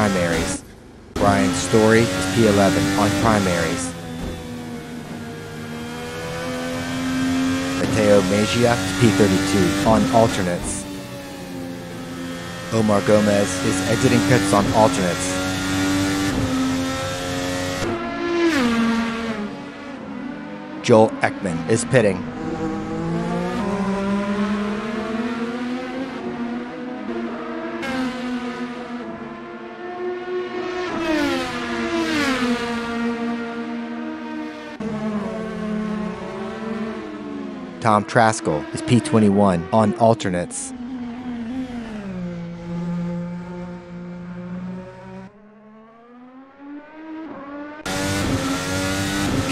primaries. Brian Story is P11 on primaries. Mateo Mejia is P32 on alternates. Omar Gomez is exiting pits on alternates. Joel Ekman is pitting. Tom Traskell is P21 on alternates.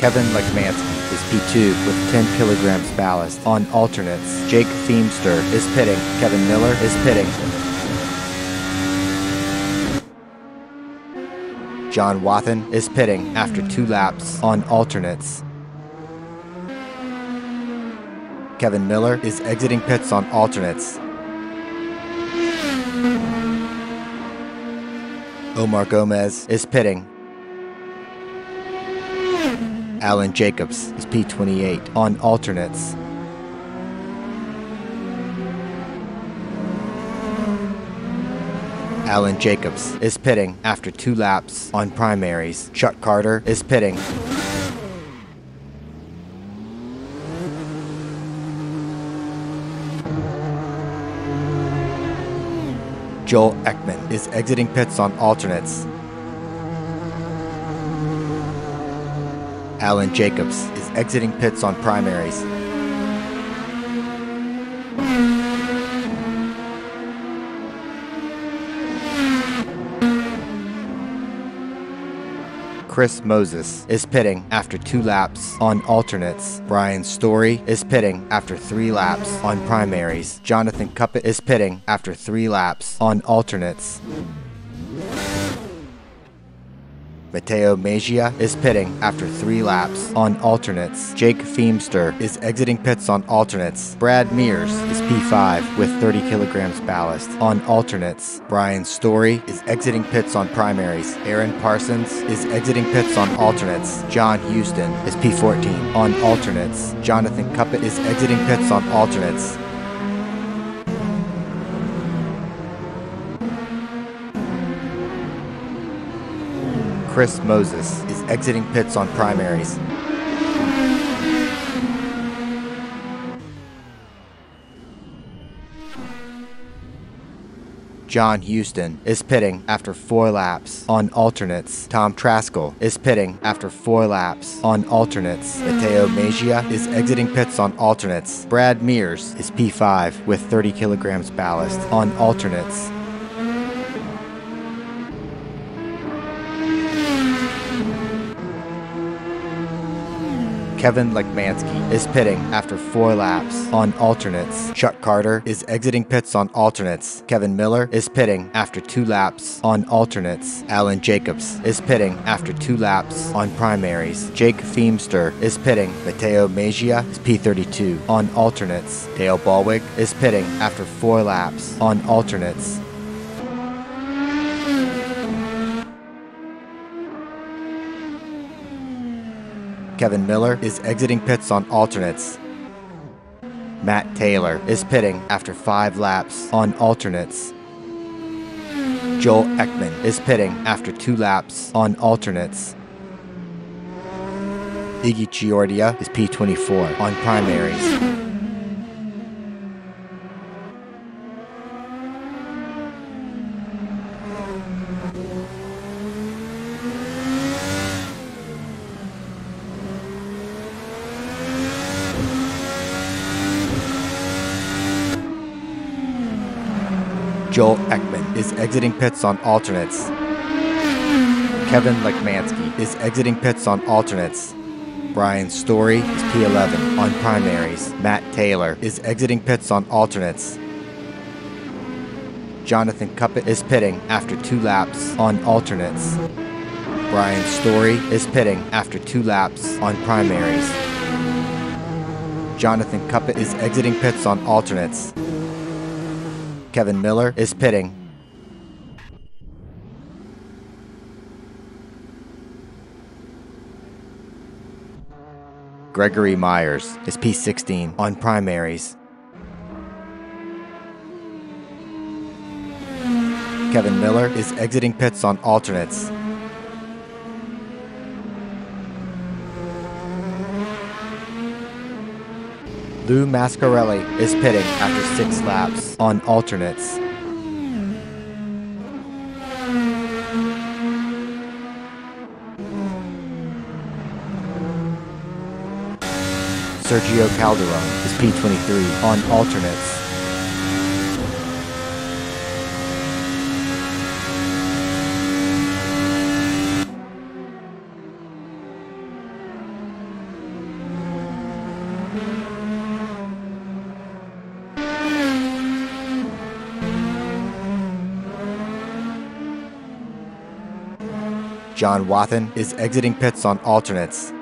Kevin Lekmansky is P2 with 10 kilograms ballast on alternates. Jake Feemster is pitting. Kevin Miller is pitting. John Wathen is pitting after 2 laps on alternates. Kevin Miller is exiting pits on alternates. Omar Gomez is pitting. Alan Jacobs is P28 on alternates. Alan Jacobs is pitting after 2 laps on primaries. Chuck Carter is pitting. Joel Ekman is exiting pits on alternates. Alan Jacobs is exiting pits on primaries. Chris Moses is pitting after 2 laps on alternates. Brian Story is pitting after 3 laps on primaries. Jonathan Cuppet is pitting after 3 laps on alternates. Mateo Mejia is pitting after 3 laps on alternates. Jake Feemster is exiting pits on alternates. Brad Mears is P5 with 30 kilograms ballast on alternates. Brian Story is exiting pits on primaries. Aaron Parsons is exiting pits on alternates. John Houston is P14 on alternates. Jonathan Cuppet is exiting pits on alternates. Chris Moses is exiting pits on primaries. John Houston is pitting after 4 laps on alternates. Tom Traskell is pitting after 4 laps on alternates. Mateo Mejia is exiting pits on alternates. Brad Mears is P5 with 30 kilograms ballast on alternates. Kevin Lekmansky is pitting after 4 laps on alternates. Chuck Carter is exiting pits on alternates. Kevin Miller is pitting after 2 laps on alternates. Alan Jacobs is pitting after 2 laps on primaries. Jake Feemster is pitting. Mateo Mejia is P32 on alternates. Dale Balwig is pitting after 4 laps on alternates. Kevin Miller is exiting pits on alternates. Matt Taylor is pitting after 5 laps on alternates. Joel Ekman is pitting after 2 laps on alternates. Iggy Chiordia is P24 on primaries. Joel Ekman is exiting pits on alternates. Kevin Lekmansky is exiting pits on alternates. Brian Story is P11 on primaries. Matt Taylor is exiting pits on alternates. Jonathan Cuppet is pitting after 2 laps on alternates. Brian Story is pitting after 2 laps on primaries. Jonathan Cuppet is exiting pits on alternates. Kevin Miller is pitting. Gregory Myers is P16 on primaries. Kevin Miller is exiting pits on alternates. Lou Mascarelli is pitting after 6 laps on alternates. Sergio Calderon is P23 on alternates. John Wathen is exiting pits on alternates.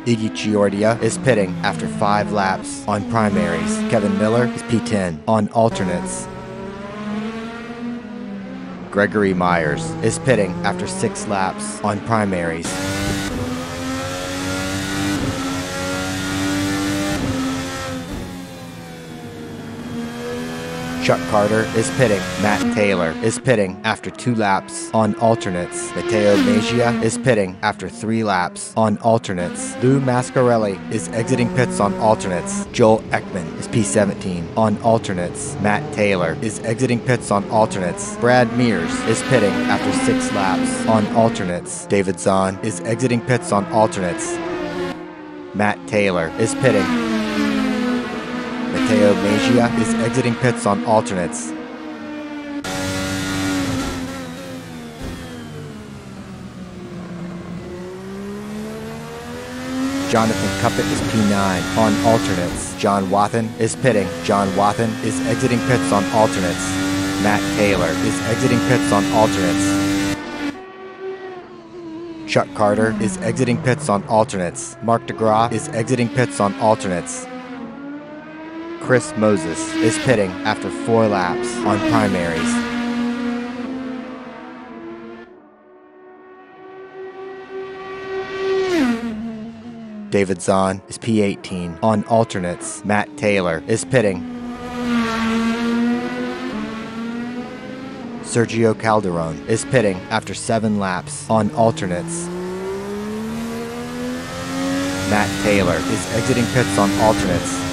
Iggy Chiordia is pitting after 5 laps on primaries. Kevin Miller is P10 on alternates. Gregory Myers is pitting after 6 laps on primaries. Chuck Carter is pitting. Matt Taylor is pitting after 2 laps on alternates. Matteo Mejia is pitting after 3 laps on alternates. Lou Mascarelli is exiting pits on alternates. Joel Ekman is P17 on alternates. Matt Taylor is exiting pits on alternates. Brad Mears is pitting after 6 laps on alternates. David Zahn is exiting pits on alternates. Matt Taylor is pitting. Matteo Mejia is exiting pits on alternates. Jonathan Cuppett is P9 on alternates. John Wathen is pitting. John Wathen is exiting pits on alternates. Matt Taylor is exiting pits on alternates. Chuck Carter is exiting pits on alternates. Mark DeGraw is exiting pits on alternates. Chris Moses is pitting after 4 laps on primaries. David Zahn is P18 on alternates. Matt Taylor is pitting. Sergio Calderon is pitting after 7 laps on alternates. Matt Taylor is exiting pits on alternates.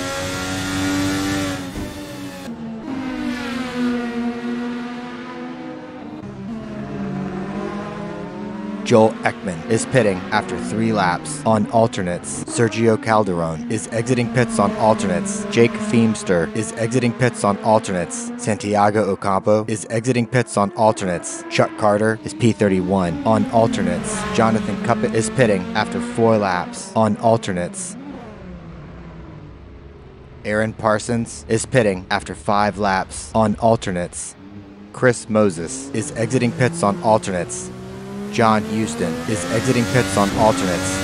Joel Ekman is pitting after 3 laps on alternates. Sergio Calderon is exiting pits on alternates. Jake Feemster is exiting pits on alternates. Santiago Ocampo is exiting pits on alternates. Chuck Carter is P31 on alternates. Jonathan Cuppett is pitting after 4 laps on alternates. Aaron Parsons is pitting after 5 laps on alternates. Chris Moses is exiting pits on alternates. John Houston is exiting pits on alternates.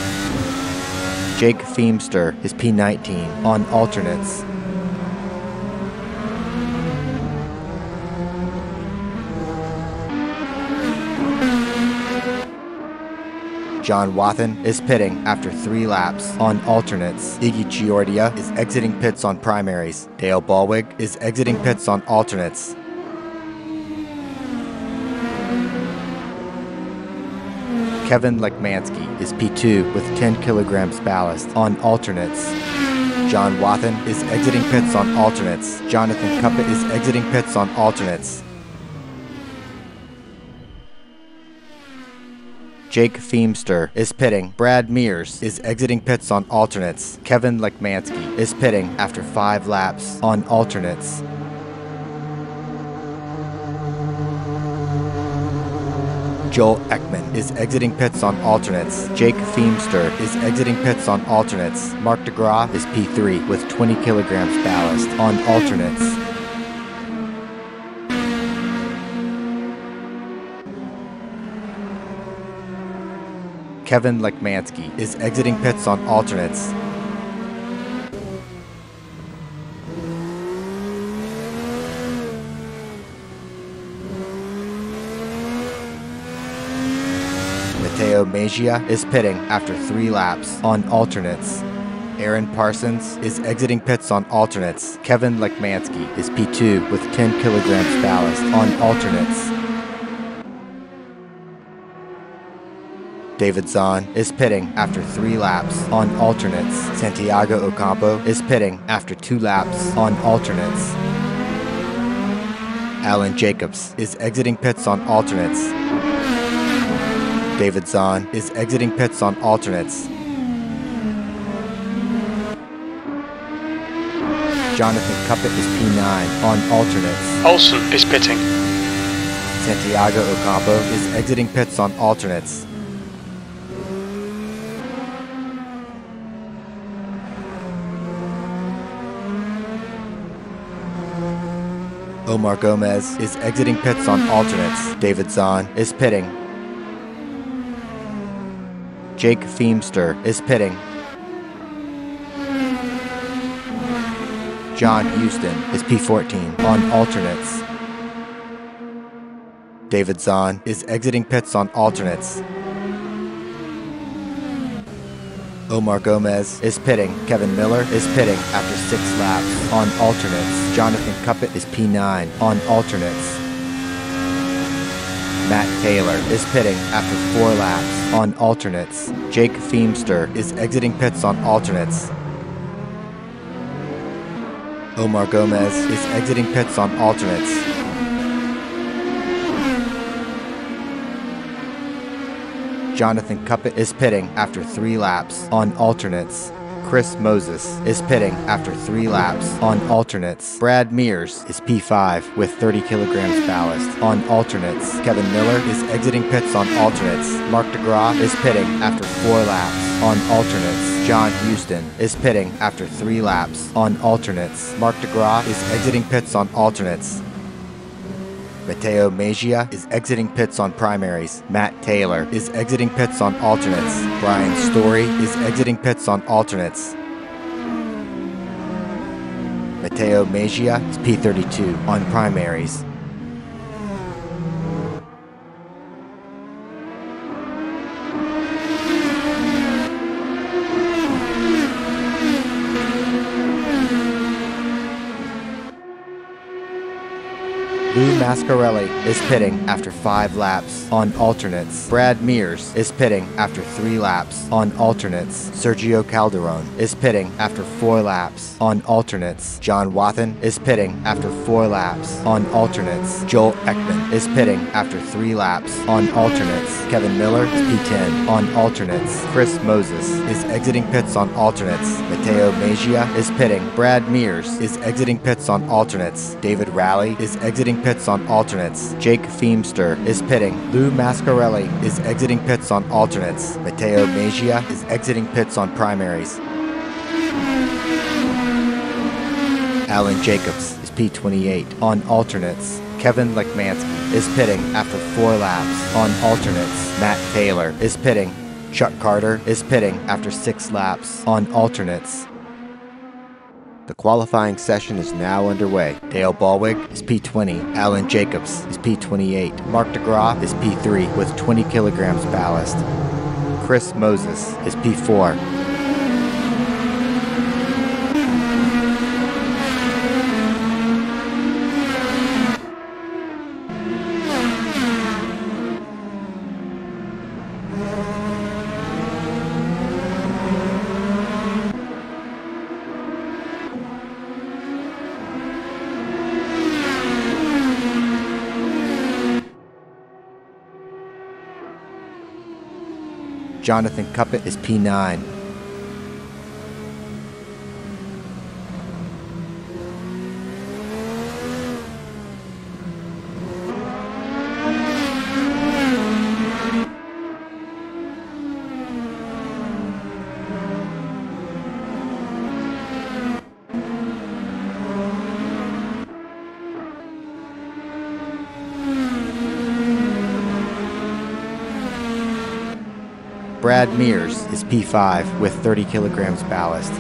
Jake Feemster is P19 on alternates. John Wathen is pitting after 3 laps on alternates. Iggy Chiordia is exiting pits on primaries. Dale Balwig is exiting pits on alternates. Kevin Lekmansky is P2 with 10 kilograms ballast on alternates. John Wathen is exiting pits on alternates. Jonathan Cuppett is exiting pits on alternates. Jake Feemster is pitting. Brad Mears is exiting pits on alternates. Kevin Lekmansky is pitting after 5 laps on alternates. Joel Ekman is exiting pits on alternates. Jake Feemster is exiting pits on alternates. Mark DeGraw is P3 with 20 kilograms ballast on alternates. Kevin Lekmansky is exiting pits on alternates. Mateo Mejia is pitting after 3 laps on alternates. Aaron Parsons is exiting pits on alternates. Kevin Lekmansky is P2 with 10 kilograms ballast on alternates. David Zahn is pitting after 3 laps on alternates. Santiago Ocampo is pitting after 2 laps on alternates. Alan Jacobs is exiting pits on alternates. David Zahn is exiting pits on alternates. Jonathan Cuppett is P9 on alternates. Olsen is pitting. Santiago Ocampo is exiting pits on alternates. Omar Gomez is exiting pits on alternates. David Zahn is pitting. Jake Feemster is pitting. John Houston is P14 on alternates. David Zahn is exiting pits on alternates. Omar Gomez is pitting. Kevin Miller is pitting after 6 laps on alternates. Jonathan Cuppett is P9 on alternates. Matt Taylor is pitting after 4 laps on alternates. Jake Feemster is exiting pits on alternates. Omar Gomez is exiting pits on alternates. Jonathan Cuppett is pitting after 3 laps on alternates. Chris Moses is pitting after 3 laps on alternates. Brad Mears is P5 with 30 kilograms ballast on alternates. Kevin Miller is exiting pits on alternates. Mark DeGraw is pitting after 4 laps on alternates. John Houston is pitting after 3 laps on alternates. Mark DeGraw is exiting pits on alternates. Mateo Mejia is exiting pits on primaries. Matt Taylor is exiting pits on alternates. Brian Story is exiting pits on alternates. Mateo Mejia is P32 on primaries. Lou Mascarelli is pitting after 5 laps on alternates. Brad Mears is pitting after 3 laps on alternates. Sergio Calderon is pitting after 4 laps on alternates. John Wathen is pitting after 4 laps on alternates. Joel Ekman is pitting after 3 laps on alternates. Kevin Miller is P10 on alternates. Chris Moses is exiting pits on alternates. Mateo Mejia is pitting. Brad Mears is exiting pits on alternates. David Rowley is exiting pits on alternates. Jake Feemster is pitting. Lou Mascarelli is exiting pits on alternates. Mateo Mejia is exiting pits on primaries. Alan Jacobs is P28 on alternates. Kevin Lekmansky is pitting after 4 laps on alternates. Matt Taylor is pitting. Chuck Carter is pitting after 6 laps on alternates. The qualifying session is now underway. Dale Ballwig is P20. Alan Jacobs is P28. Mark DeGraw is P3 with 20 kilograms ballast. Chris Moses is P4. Jonathan Cuppett is P9. Brad Mears is P5 with 30 kilograms ballast.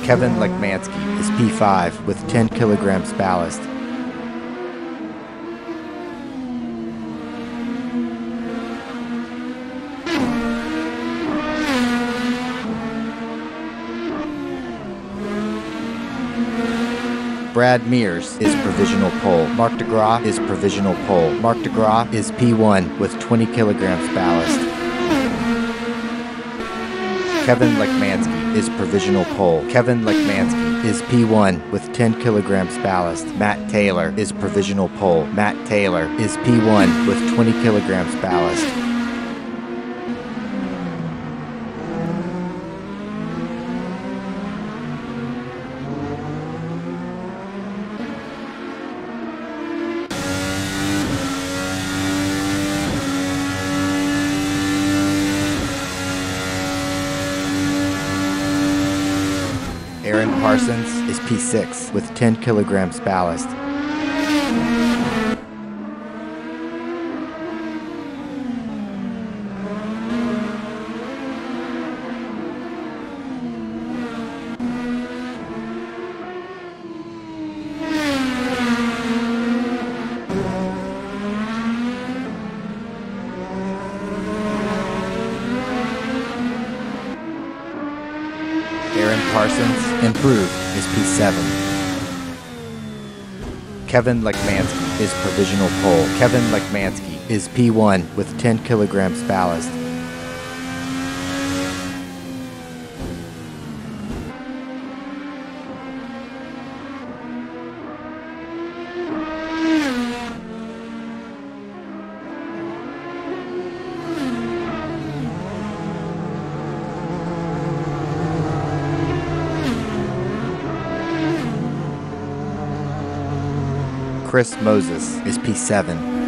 Kevin Lekmansky is P5 with 10 kilograms ballast. Brad Mears is provisional pole. Mark DeGraw is provisional pole. Mark DeGraw is P1 with 20 kilograms ballast. Kevin Lekmansky is provisional pole. Kevin Lekmansky is P1 with 10 kilograms ballast. Matt Taylor is provisional pole. Matt Taylor is P1 with 20 kilograms ballast. Aaron Parsons is P6 with 10 kilograms ballast. Aaron Parsons, improved, is P7. Kevin Lekmansky is provisional pole. Kevin Lekmansky is P1 with 10 kilograms ballast. Chris Moses is P7.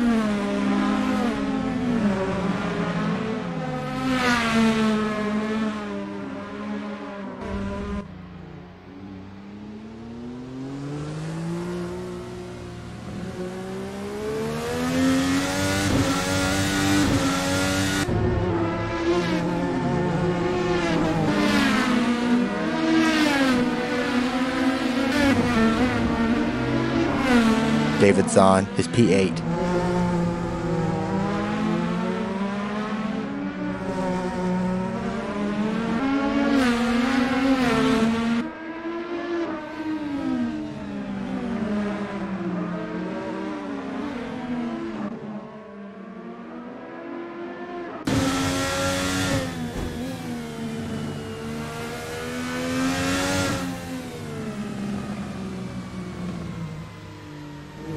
David Zahn is P8.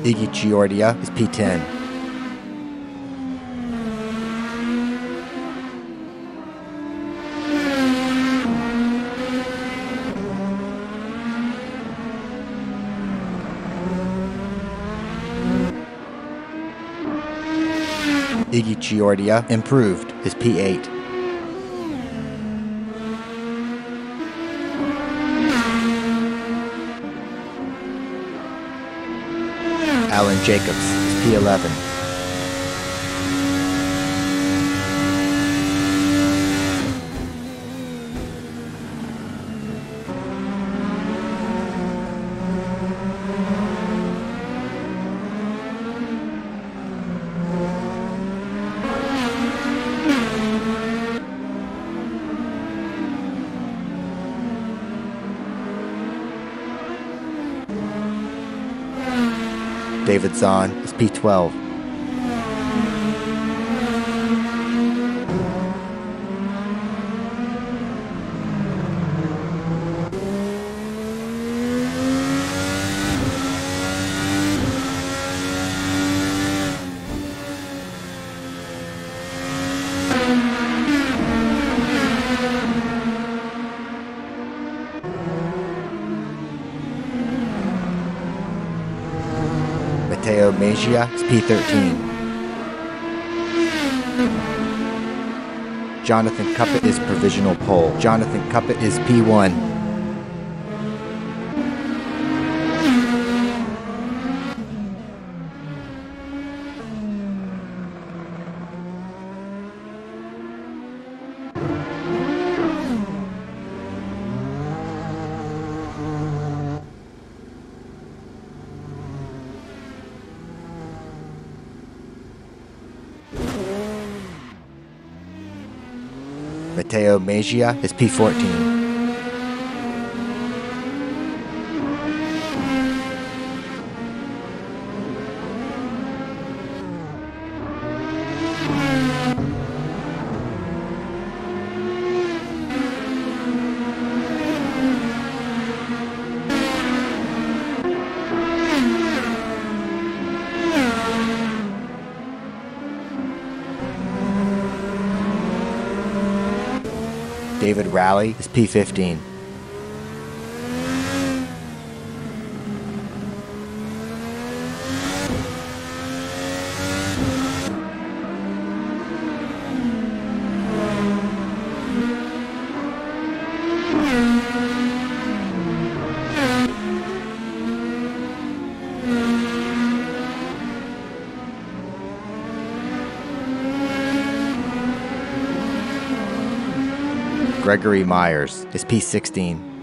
Iggy Giordia is P10. Iggy Giordia, improved, is P8. Alan Jacobs is P11. David Zahn is P12. Mateo Mejia is P13. Jonathan Cuppett is provisional pole. Jonathan Cuppett is P1. Mateo Mejia is P14. David Rowley is P15. Gregory Myers is P16.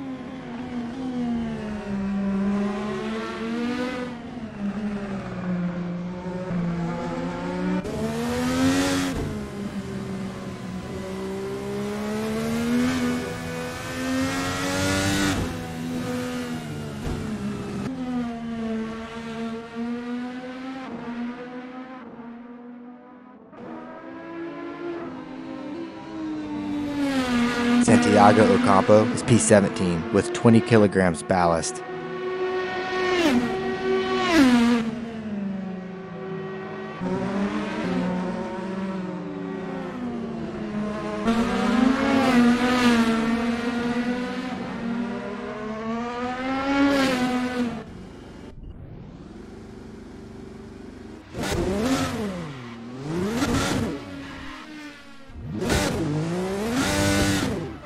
Santiago Ocampo is P17 with 20 kilograms ballast.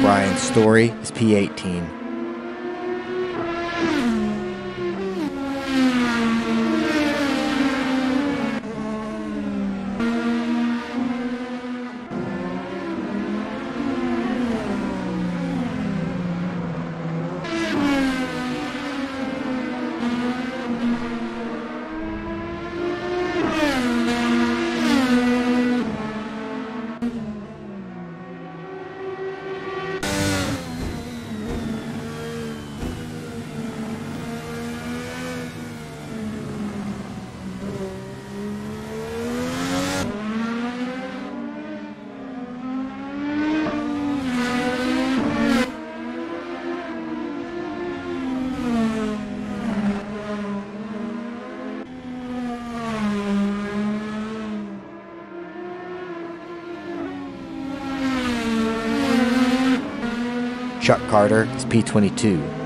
Brian Story is P18. Chuck Carter is P22.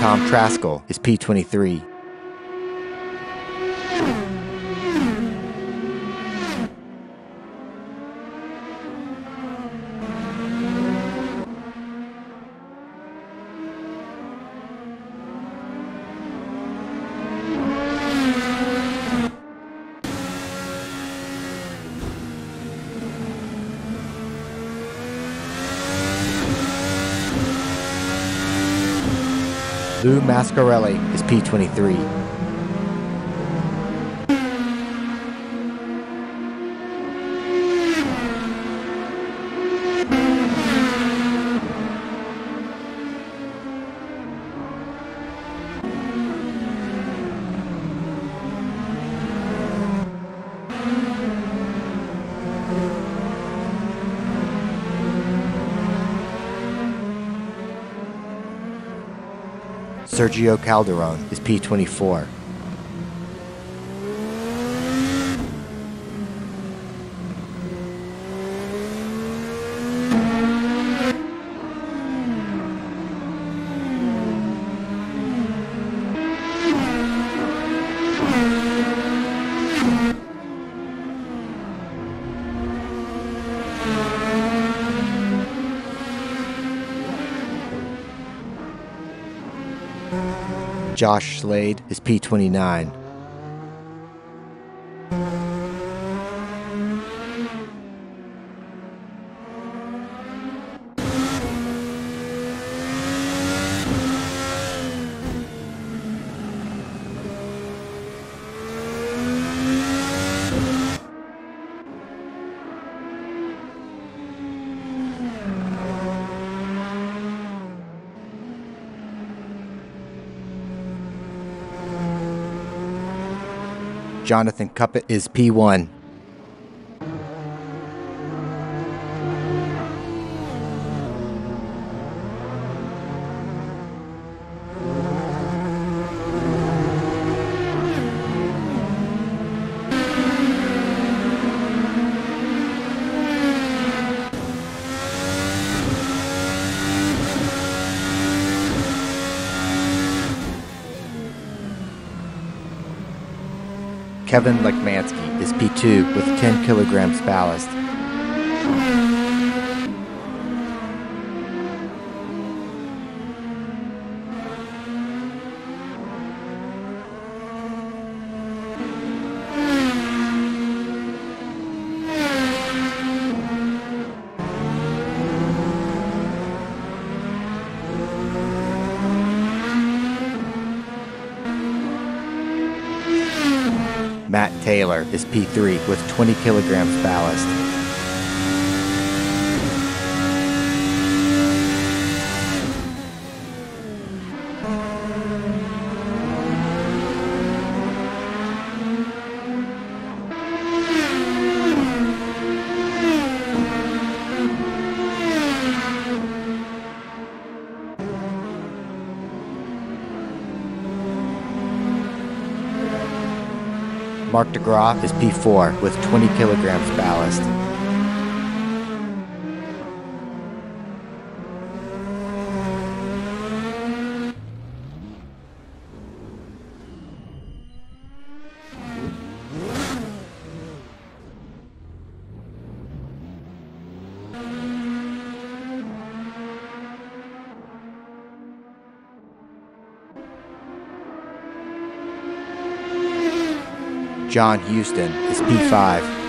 Tom Traskell is P23. Lou Mascarelli is P23. Sergio Calderon is P24. Josh Slade is P29. Jonathan Cuppet is P1. Kevin Lekmansky is P2 with 10 kilograms ballast. Matt Taylor is P3 with 20 kilograms ballast. Mark DeGraw is P4 with 20 kilograms ballast. John Houston is P5.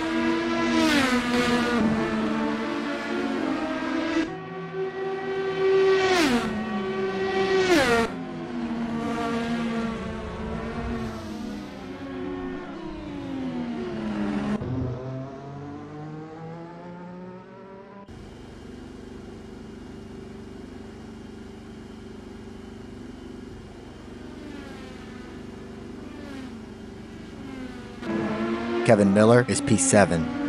Kevin Miller is P7.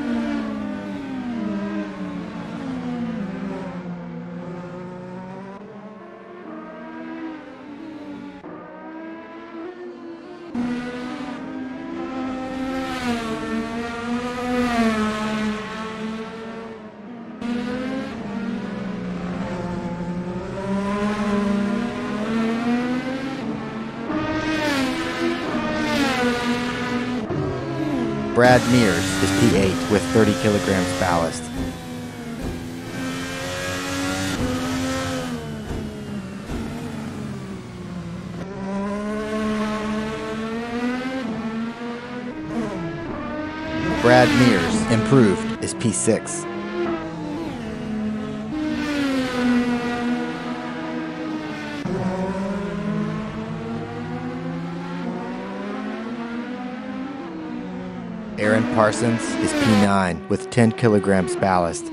Brad Mears is P8 with 30 kilograms ballast. Brad Mears, improved, is P6. Aaron Parsons is P9 with 10 kilograms ballast.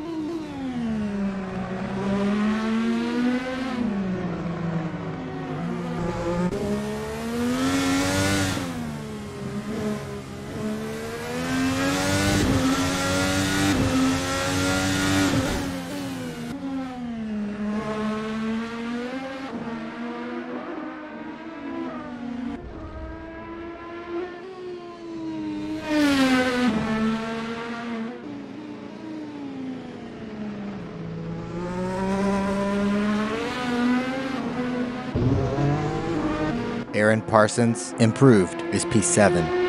Aaron Parsons, improved, is P7.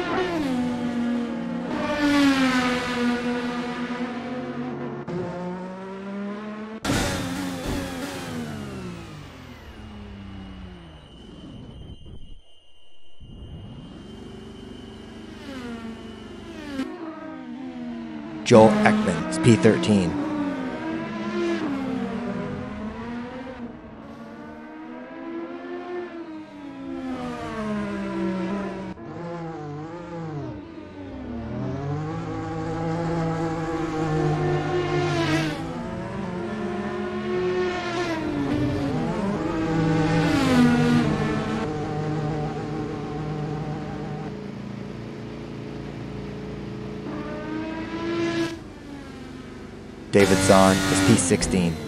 Joel Ekman is P13. David Zahn is P16.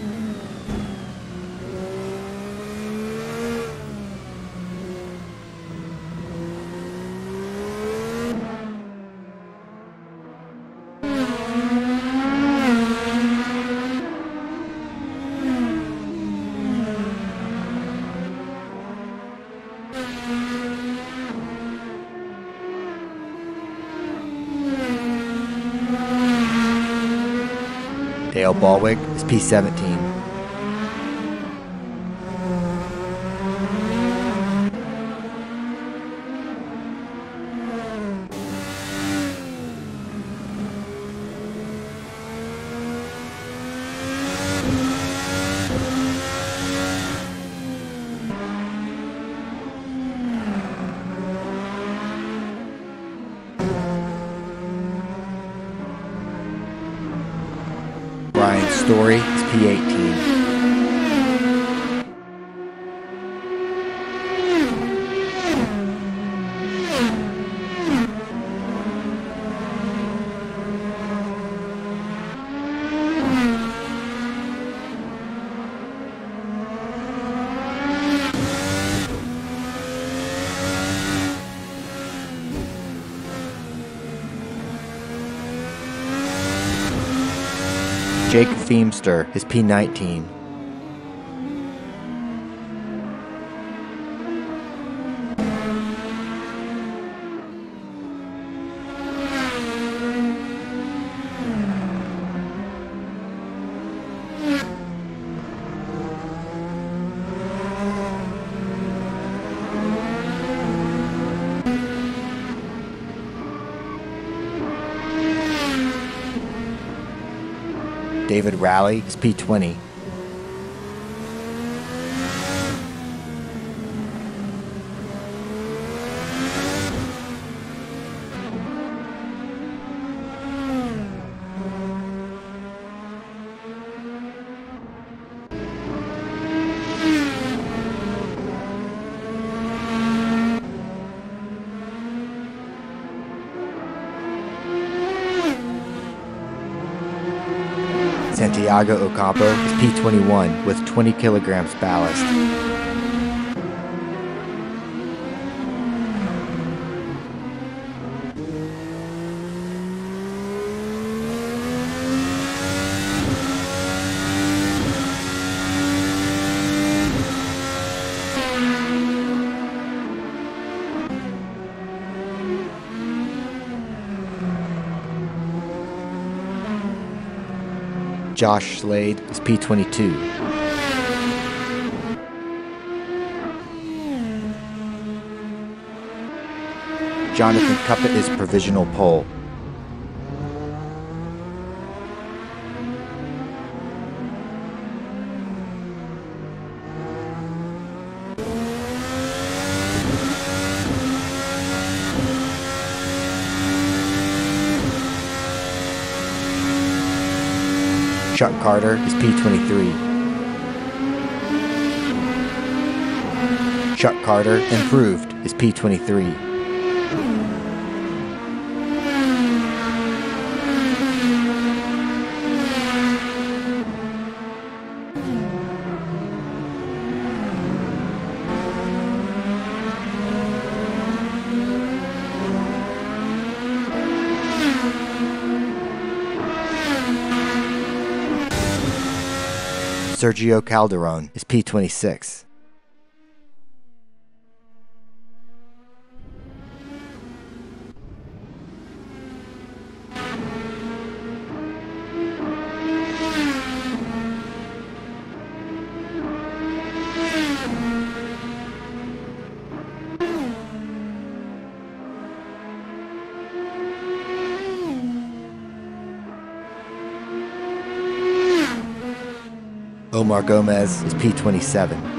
Dale Ballwig is P17. Brian Story is P18. Jake Feemster is P19. David Rowley is P20. Santiago Ocampo is P21 with 20 kilograms ballast. Josh Slade is P22. Jonathan Cuppett is provisional pole. Chuck Carter is P23. Chuck Carter, improved, is P23. Sergio Calderon is P26. Omar Gomez is P27.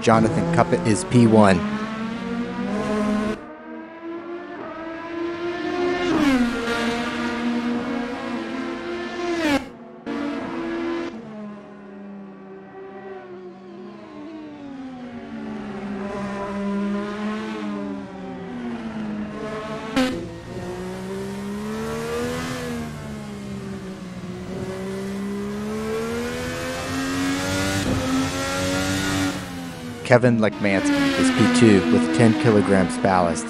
Jonathan Cuppet is P1. Kevin Lekmansky is P2 with 10 kilograms ballast.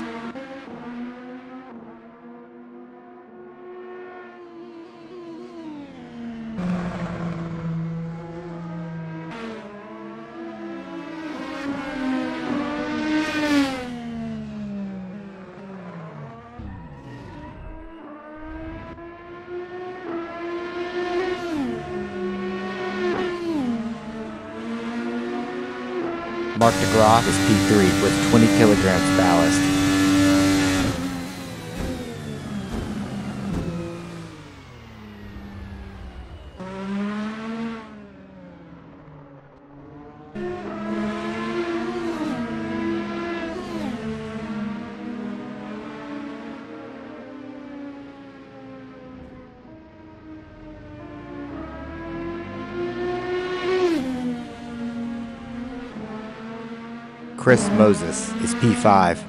Mark DeGraaf is P3 with 20 kilograms ballast. Chris Moses is P5.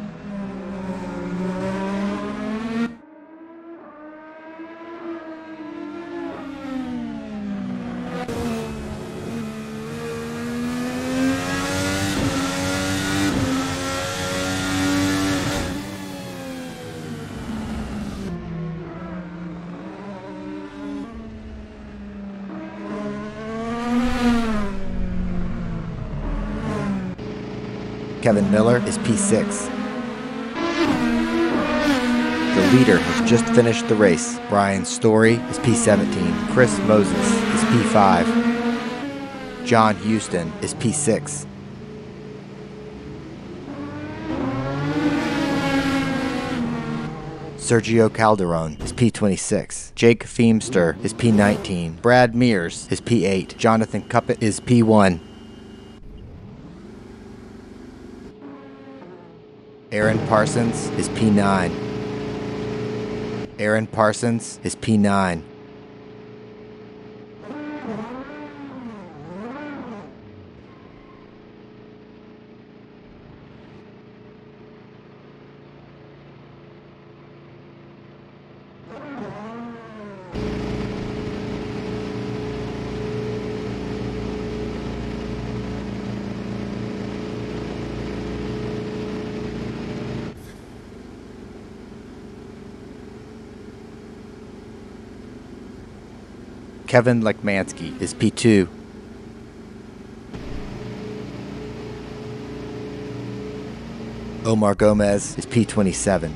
Kevin Miller is P6. The leader has just finished the race. Brian Story is P17. Chris Moses is P5. John Houston is P6. Sergio Calderon is P26. Jake Feemster is P19. Brad Mears is P8. Jonathan Cuppet is P1. Aaron Parsons is P9. Aaron Parsons is P9. Kevin Lekmansky is P2. Omar Gomez is P27.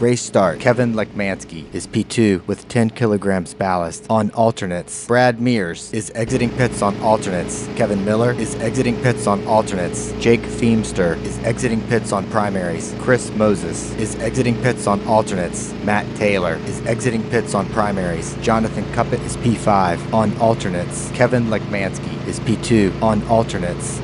Race start. Kevin Lekmansky is P2 with 10 kilograms ballast. On alternates, Brad Mears is exiting pits on alternates. Kevin Miller is exiting pits on alternates. Jake Feemster is exiting pits on primaries. Chris Moses is exiting pits on alternates. Matt Taylor is exiting pits on primaries. Jonathan Cuppett is P5 on alternates. Kevin Lekmansky is P2 on alternates.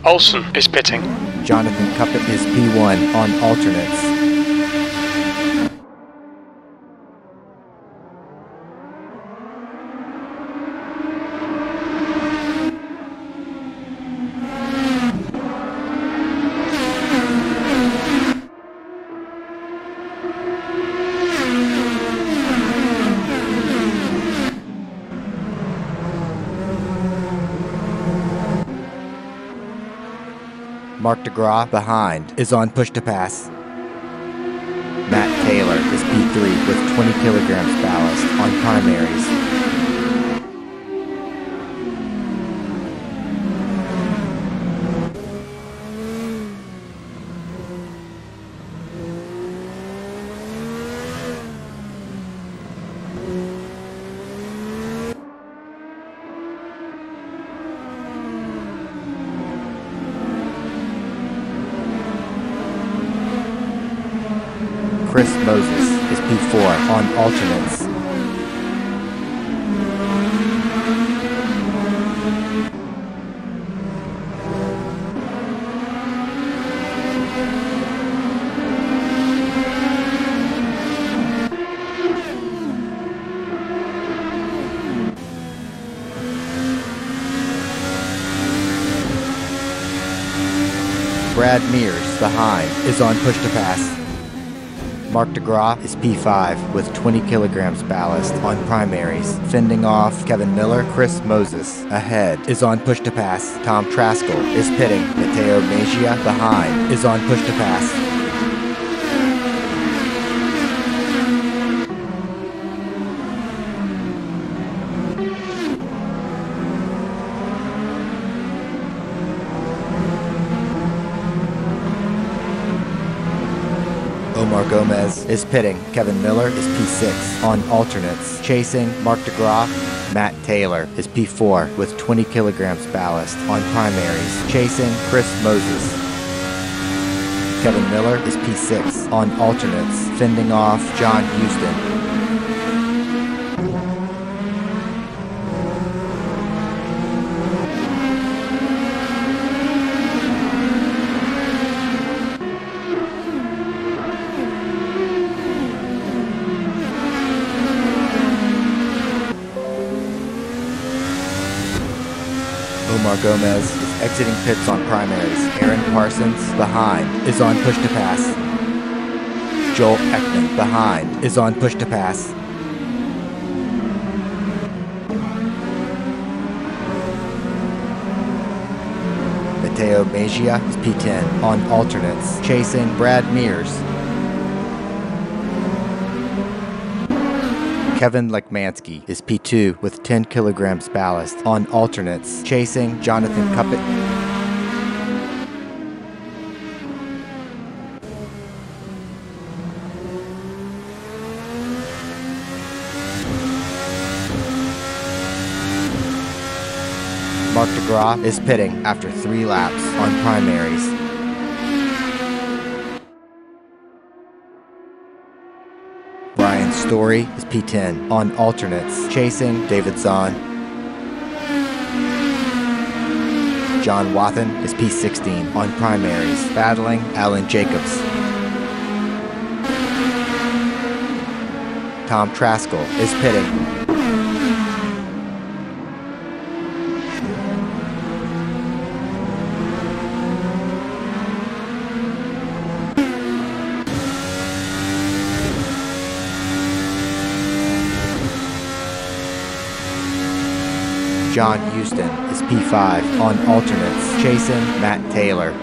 Olsen is pitting. Jonathan Cuppett is P1 on alternates. Mark DeGraw behind is on push to pass. Matt Taylor is P3 with 20 kilograms ballast on primaries. Chris Moses is P4 on alternates. Brad Mears, behind, is on push to pass. Mark DeGraw is P5 with 20 kilograms ballast on primaries. Fending off Kevin Miller, Chris Moses, ahead, is on push to pass. Tom Traskell is pitting. Mateo Mejia, behind, is on push to pass. Omar Gomez is pitting. Kevin Miller is P6 on alternates. Chasing Mark DeGraw, Matt Taylor is P4 with 20 kilograms ballast on primaries. Chasing Chris Moses. Kevin Miller is P6 on alternates. Fending off John Houston. Omar Gomez is exiting pits on primaries. Aaron Parsons, behind, is on push to pass. Joel Ekman, behind, is on push to pass. Mateo Mejia is P10 on alternates. Chasing Brad Mears. Kevin Lekmansky is P2 with 10 kilograms ballast on alternates. Chasing Jonathan Cuppet. Mark DeGraw is pitting after 3 laps on primaries. Brian Story is P10 on alternates. Chasing David Zahn. John Wathen is P16 on primaries. Battling Alan Jacobs. Tom Traskell is pitting. John Houston is P5 on alternates. Chasing Matt Taylor.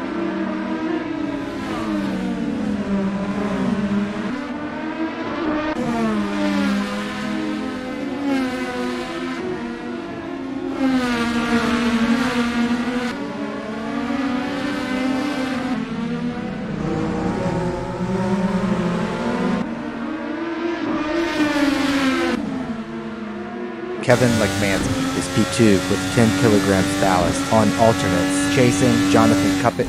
Kevin Lekmansky is P2 with 10 kilograms ballast on alternates. Chasing Jonathan Cuppet.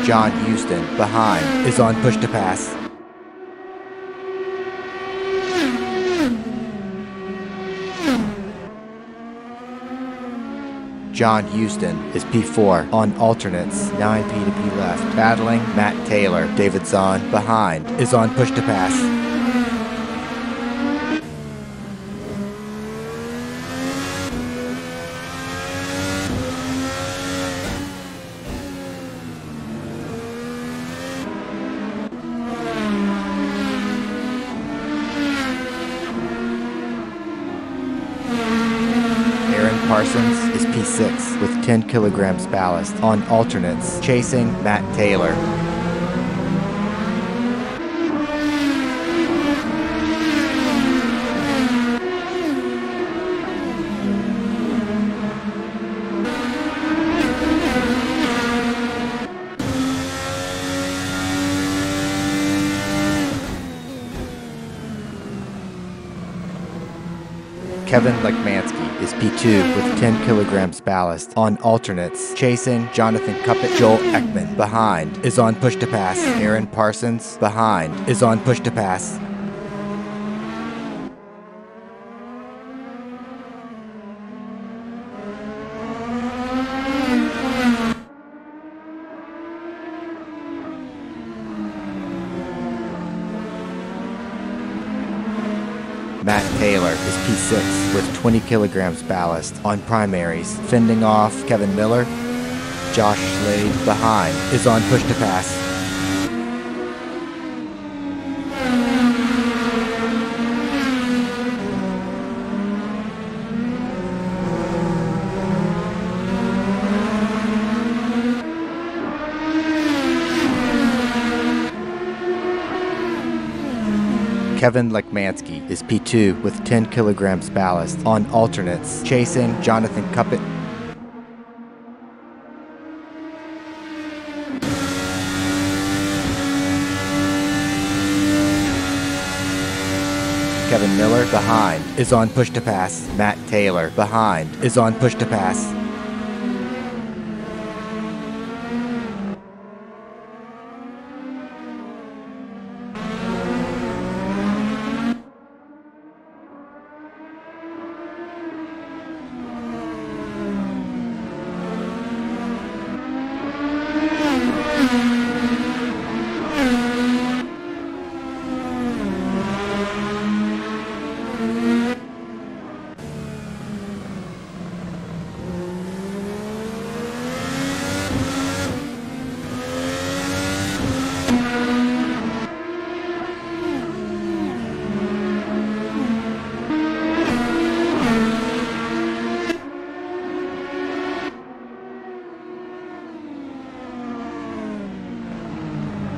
John Houston, behind, is on push to pass. John Houston is P4 on alternates. 9 P2P left. Battling Matt Taylor. David Zahn, behind, is on push to pass. Parsons is P6 with 10 kilograms ballast on alternates. Chasing Matt Taylor. Kevin Lekmansky is P2 with 10 kilograms ballast on alternates. Chasing Jonathan Cuppet. Joel Ekman behind is on push to pass. Aaron Parsons behind is on push to pass. Matt Taylor is P6 with 20 kilograms ballast on primaries. Fending off Kevin Miller. Josh Slade behind is on push to pass. Kevin Lekmansky is P2 with 10 kilograms ballast on alternates. Chasing Jonathan Cuppet. Kevin Miller behind is on push to pass. Matt Taylor behind is on push to pass.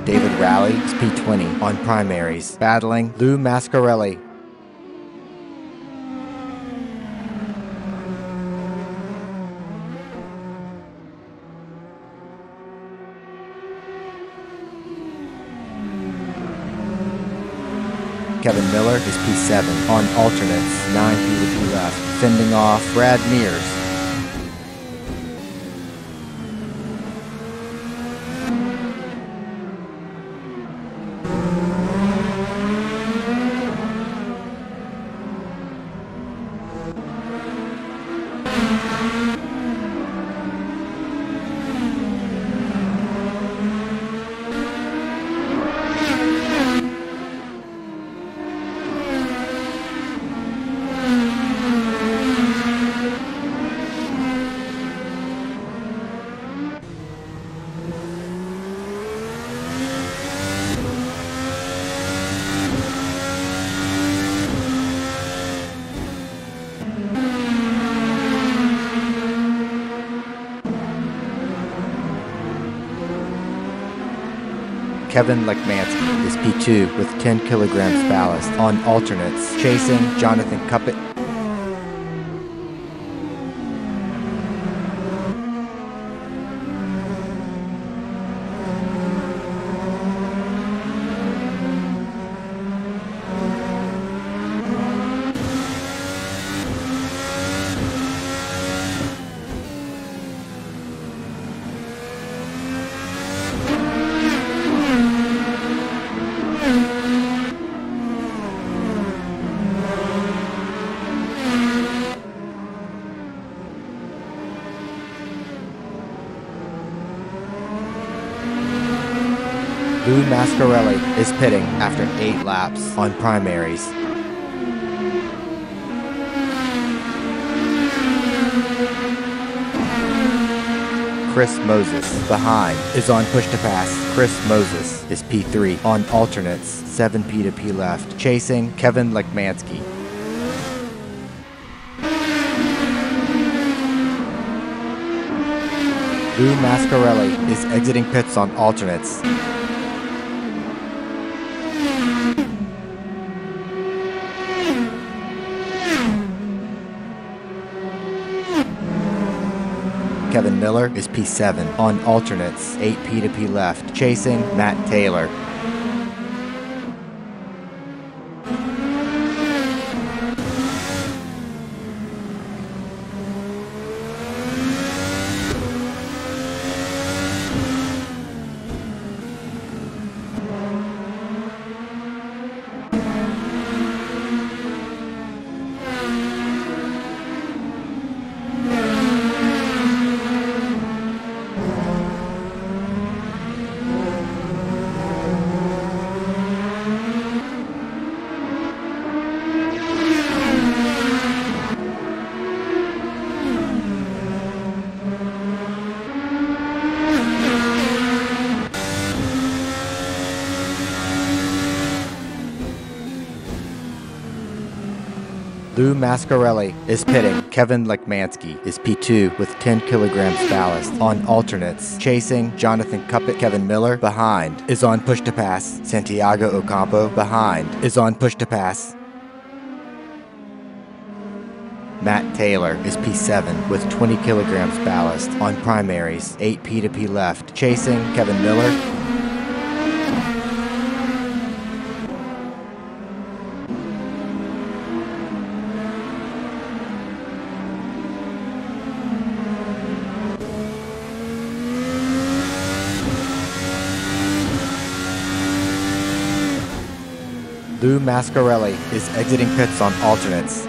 David Rowley is P20 on primaries, battling Lou Mascarelli. Kevin Miller is P7 on alternates, 9 feet to P left, fending off Brad Mears. Kevin Lekmansky is P2 with 10 kilograms ballast on alternates. Chasing Jonathan Cuppet. Lou Mascarelli is pitting after 8 laps on primaries. Chris Moses behind is on push to pass. Chris Moses is P3 on alternates, 7P to P left, chasing Kevin Lekmansky. Lou Mascarelli is exiting pits on alternates. Kevin Miller is P7 on alternates, 8P to P left, chasing Matt Taylor. Lou Mascarelli is pitting. Kevin Lekmansky is P2 with 10 kilograms ballast on alternates. Chasing Jonathan Cuppet. Kevin Miller behind is on push to pass. Santiago Ocampo behind is on push to pass. Matt Taylor is P7 with 20 kilograms ballast on primaries. 8 P to P left. Chasing Kevin Miller. Lou Mascarelli is exiting pits on alternates.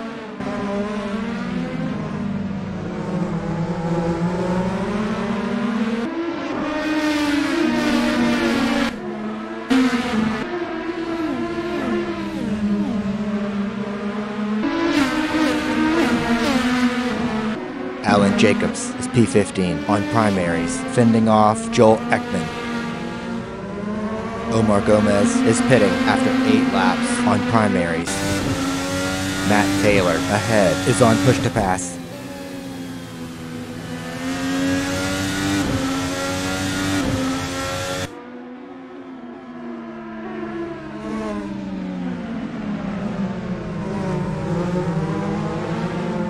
Alan Jacobs is P15 on primaries, fending off Joel Ekman. Omar Gomez is pitting after 8 laps on primaries. Matt Taylor ahead is on push to pass.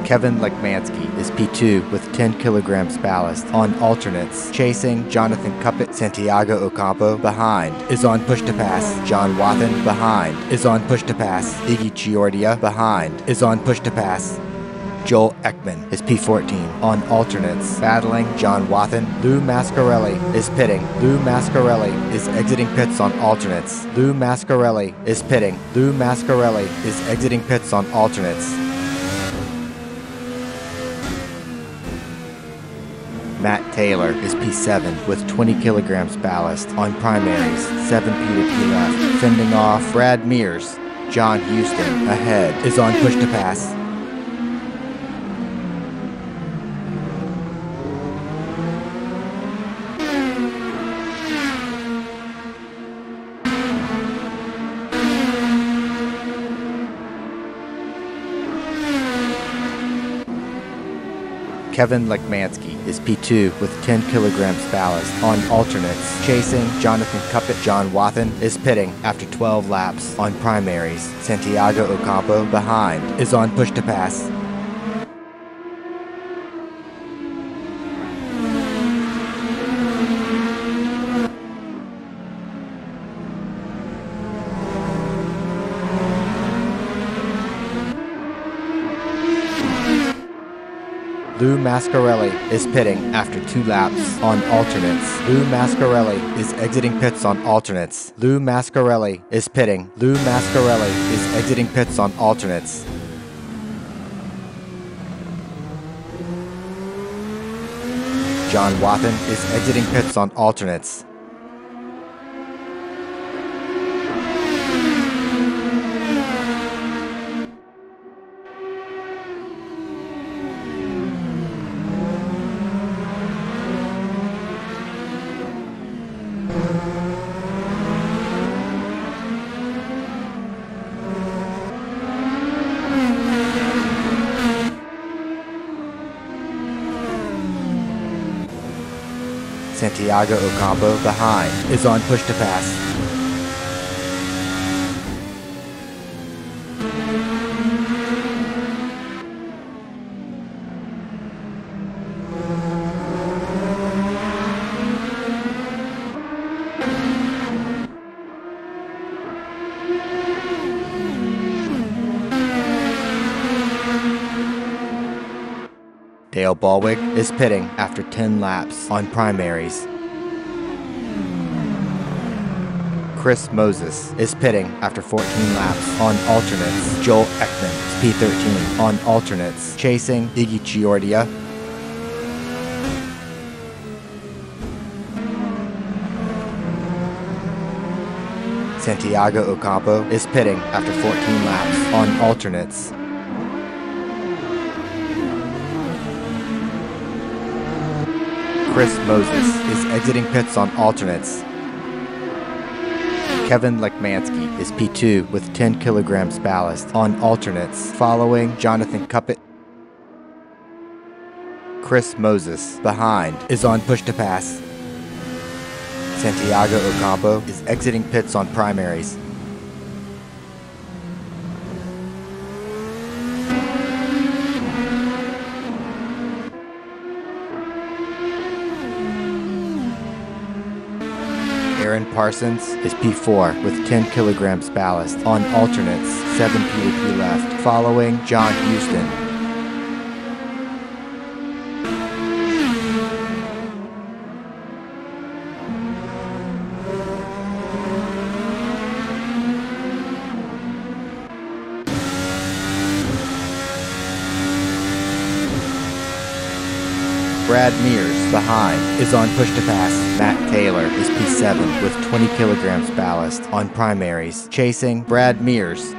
Kevin Lekmansky is P2 with 10 kilograms ballast on alternates. Chasing Jonathan Cuppet. Santiago Ocampo behind is on push to pass. John Wathen behind is on push to pass. Iggy Chiordia behind is on push to pass. Joel Ekman is P14 on alternates, battling John Wathen. Lou Mascarelli is pitting. Lou Mascarelli is exiting pits on alternates. Lou Mascarelli is pitting. Lou Mascarelli is exiting pits on alternates. Matt Taylor is P7 with 20 kilograms ballast on primaries, 7 P to P left, fending off Brad Mears. John Houston ahead is on push to pass. Kevin Lekmansky is P2 with 10 kilograms ballast on alternates. Chasing Jonathan Cuppet. John Wathen is pitting after 12 laps on primaries. Santiago Ocampo behind is on push to pass. Lou Mascarelli is pitting after 2 laps on alternates. Lou Mascarelli is exiting pits on alternates. Lou Mascarelli is pitting. Lou Mascarelli is exiting pits on alternates. John Wathen is exiting pits on alternates. Santiago Ocampo behind is on push to pass. Dale Balwick is pitting after 10 laps on primaries. Chris Moses is pitting after 14 laps on alternates. Joel Ekman is P13 on alternates. Chasing Iggy Chiordia. Santiago Ocampo is pitting after 14 laps on alternates. Chris Moses is exiting pits on alternates. Kevin Lekmansky is P2 with 10 kilograms ballast on alternates, following Jonathan Cuppet. Chris Moses, behind, is on push to pass. Santiago Ocampo is exiting pits on primaries. Aaron Parsons is P4 with 10 kilograms ballast on alternates, 7 P2P left, following John Houston. Brad Mears, behind, is on push to pass. Matt Taylor is P7 with 20 kilograms ballast on primaries, chasing Brad Mears.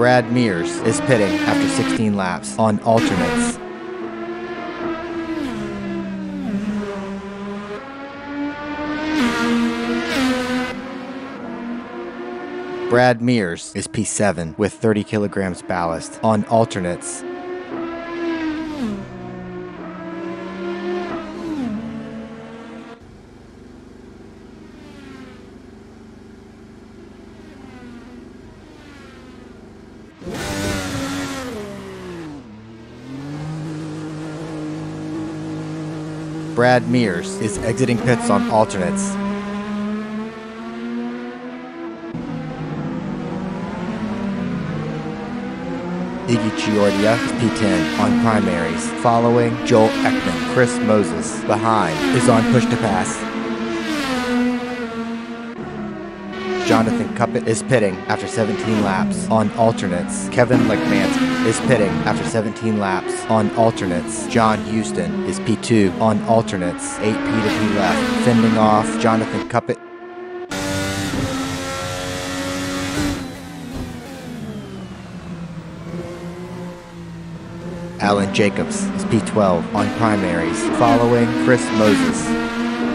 Brad Mears is pitting after 16 laps on alternates. Brad Mears is P7 with 30 kilograms ballast on alternates. Brad Mears is exiting pits on alternates. Iggy Chiordia is P10 on primaries, following Joel Ekman. Chris Moses, behind, is on push to pass. Jonathan Cuppet is pitting after 17 laps on alternates. Kevin Lekmansky is pitting after 17 laps on alternates. John Houston is P2 on alternates. 8 P2P left, fending off Jonathan Cuppet. Alan Jacobs is P12 on primaries, following Chris Moses.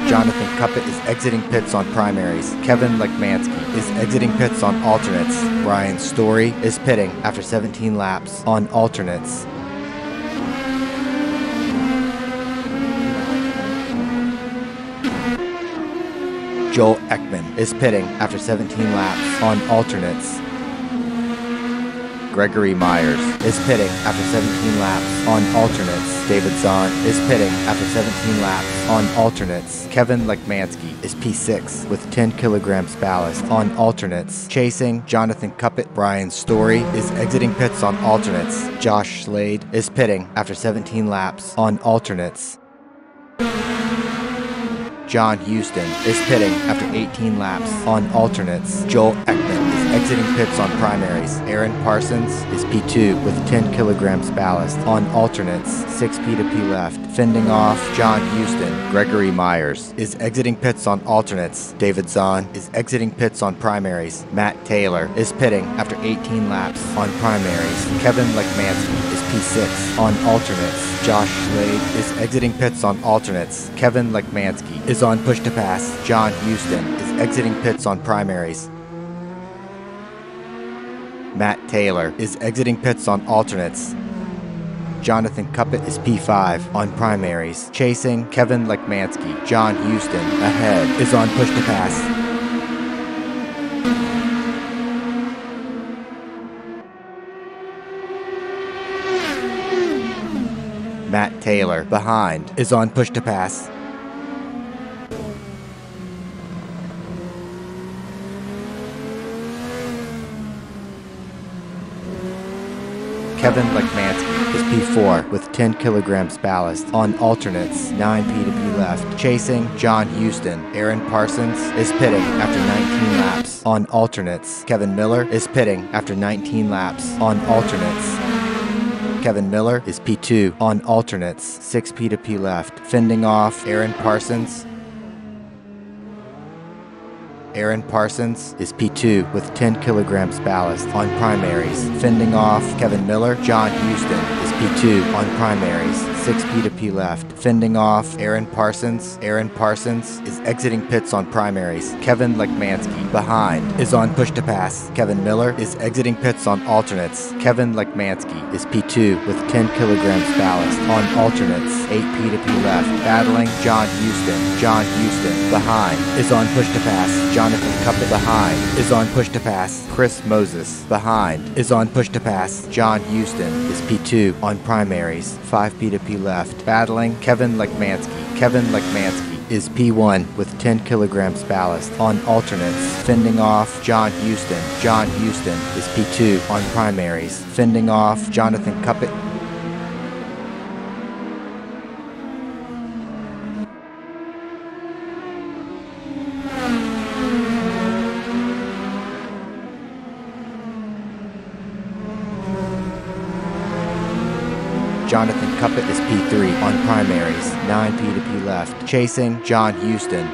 Jonathan Cuppet is exiting pits on primaries. Kevin Lekmansky is exiting pits on alternates. Brian Story is pitting after 17 laps on alternates. Joel Ekman is pitting after 17 laps on alternates. Gregory Myers is pitting after 17 laps on alternates. David Zahn is pitting after 17 laps on alternates. Kevin Lekmansky is P6 with 10 kilograms ballast on alternates, chasing Jonathan Cuppet. Brian Story is exiting pits on alternates. Josh Slade is pitting after 17 laps on alternates. John Houston is pitting after 18 laps on alternates. Joel Ekman is exiting pits on primaries. Aaron Parsons is P2 with 10 kilograms ballast on alternates. 6 P2P left, fending off John Houston. Gregory Myers is exiting pits on alternates. David Zahn is exiting pits on primaries. Matt Taylor is pitting after 18 laps on primaries. Kevin Lekmansky is P6 on alternates. Josh Slade is exiting pits on alternates. Kevin Lekmansky is on push to pass. John Houston is exiting pits on primaries. Matt Taylor is exiting pits on alternates. Jonathan Cuppet is P5 on primaries, chasing Kevin Lekmansky. John Houston, ahead, is on push to pass. Matt Taylor, behind, is on push to pass. Kevin Lekmansky is P4 with 10 kilograms ballast. On alternates, 9 P2P left. Chasing, John Houston. Aaron Parsons is pitting after 19 laps. On alternates, Kevin Miller is pitting after 19 laps. On alternates, Kevin Miller is P2 on alternates, 6 P2P left. Fending off Aaron Parsons. Aaron Parsons is P2 with 10 kilograms ballast. On primaries, fending off Kevin Miller. John Houston is P2 on primaries, 6 P2P left. Fending off Aaron Parsons. Aaron Parsons is exiting pits on primaries. Kevin Lekmansky behind is on push to pass. Kevin Miller is exiting pits on alternates. Kevin Lekmansky is P2 with 10 kilograms ballast. On alternates, 8 P2P left. Battling John Houston. John Houston behind is on push to pass. Jonathan Cuppet behind is on push to pass. Chris Moses behind is on push to pass. John Houston is P2 on primaries, 5 P2P left. Battling Kevin Lekmansky. Kevin Lekmansky is P1 with 10 kilograms ballast. On alternates, fending off John Houston. John Houston is P2 on primaries. Fending off Jonathan Cuppet. Jonathan Cuppet is P3 on primaries, 9 P2P left. Chasing John Houston.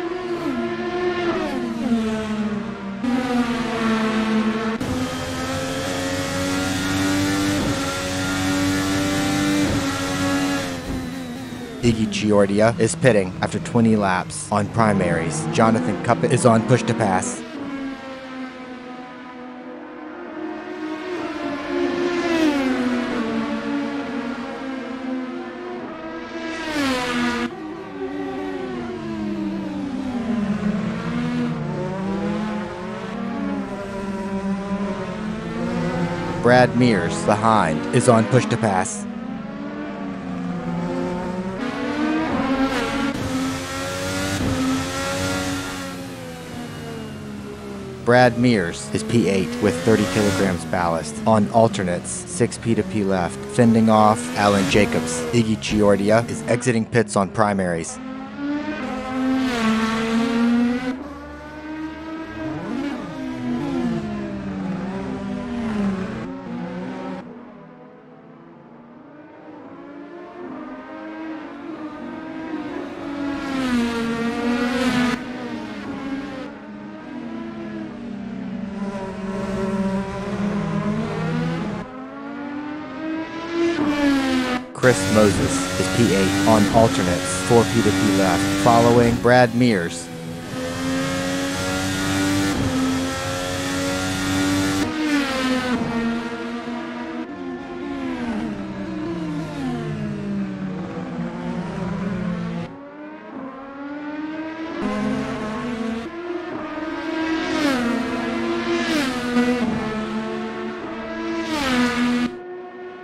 Iggy Giordia is pitting after 20 laps on primaries. Jonathan Cuppet is on push to pass. Brad Mears behind is on push to pass. Brad Mears is P8 with 30 kilograms ballast. On alternates, 6 P2P left. Fending off Alan Jacobs. Iggy Giordia is exiting pits on primaries. Chris Moses is P8 on alternates, 4 P2P left, following Brad Mears.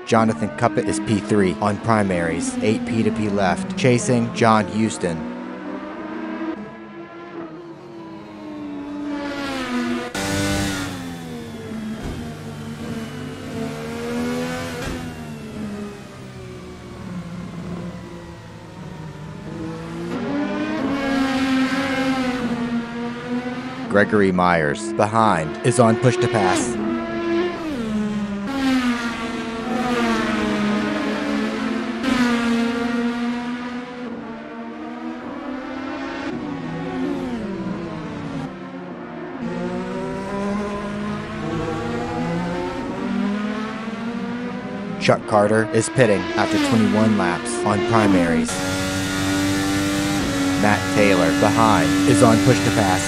Jonathan Cuppet is P3 on primaries, 8 P2P left. Chasing John Houston. Gregory Myers behind is on push to pass. Chuck Carter is pitting after 21 laps on primaries. Matt Taylor behind is on push to pass.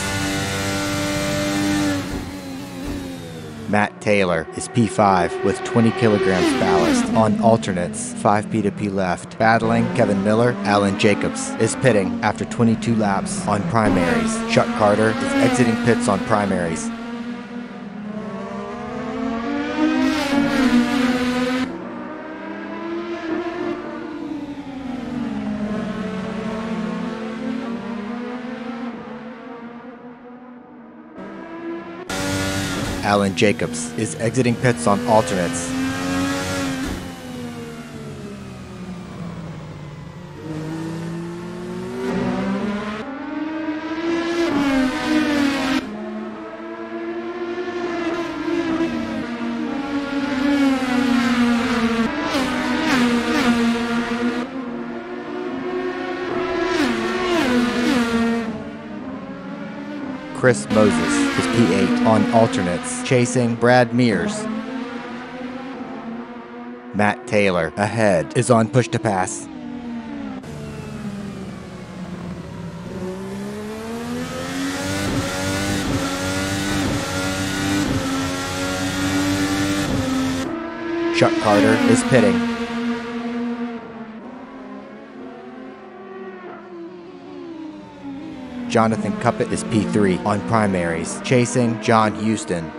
Matt Taylor is P5 with 20 kilograms ballast. On alternates, 5 P2P left. Battling Kevin Miller. Alan Jacobs is pitting after 22 laps on primaries. Chuck Carter is exiting pits on primaries. Alan Jacobs is exiting pits on alternates. Chris Moses is P8 on alternates, chasing Brad Mears. Matt Taylor ahead is on push to pass. Chuck Carter is pitting. Jonathan Cuppett is P3 on primaries, chasing John Houston.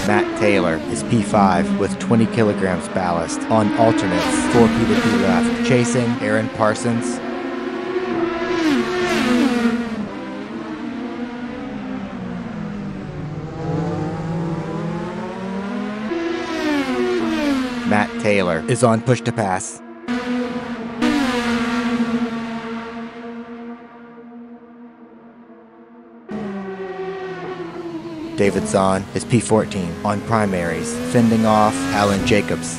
Matt Taylor is P5 with 20 kilograms ballast on alternates, 4 P2P left, chasing Aaron Parsons. Matt Taylor is on push to pass. David Zahn is P14 on primaries, fending off Alan Jacobs.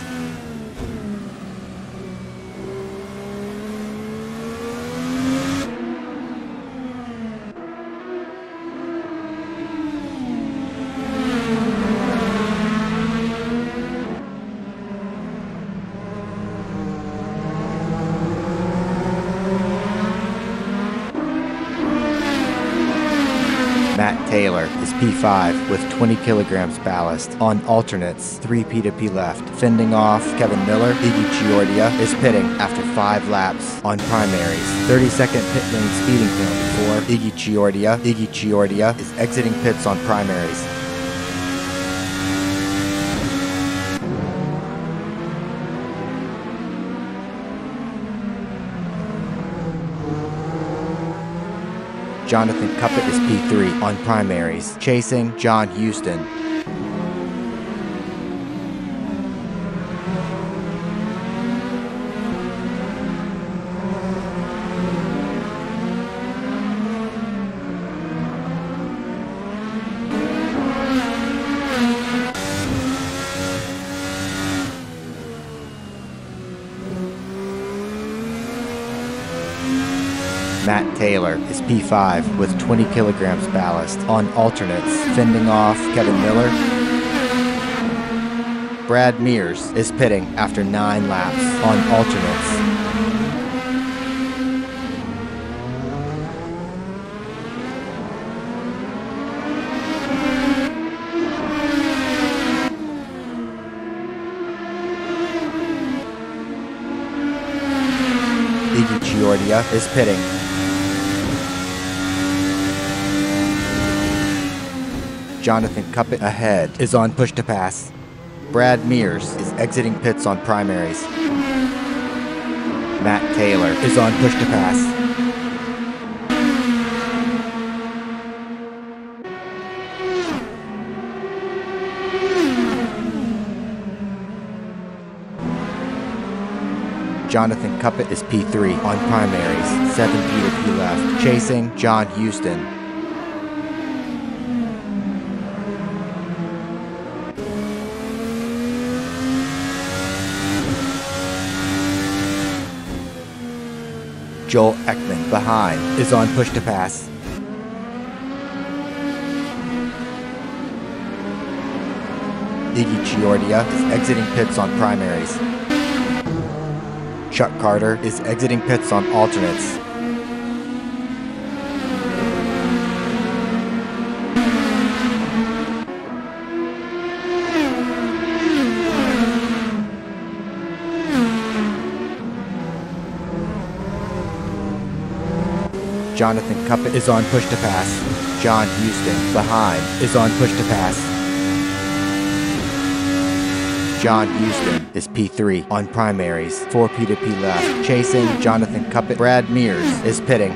Matt Taylor is P5 with 20 kilograms ballast on alternates, 3 P2P left, fending off Kevin Miller. Iggy Giordia is pitting after 5 laps on primaries. 30-second pit lane speeding penalty for Iggy Giordia. Iggy Giordia is exiting pits on primaries. Jonathan Cuppett is P3 on primaries, chasing John Houston. Matt Taylor is P5 with 20 kilograms ballast on alternates, fending off Kevin Miller. Brad Mears is pitting after 9 laps on alternates. Iggy Giordia is pitting. Jonathan Cuppett ahead is on push to pass. Brad Mears is exiting pits on primaries. Matt Taylor is on push to pass. Jonathan Cuppett is P3 on primaries, 7 P2P left, chasing John Houston. Joel Ekman behind is on push to pass. Iggy Giordia is exiting pits on primaries. Chuck Carter is exiting pits on alternates. Jonathan Cuppett is on push to pass. John Houston behind is on push to pass. John Houston is P3 on primaries, 4 P2P left, chasing Jonathan Cuppett. Brad Mears is pitting.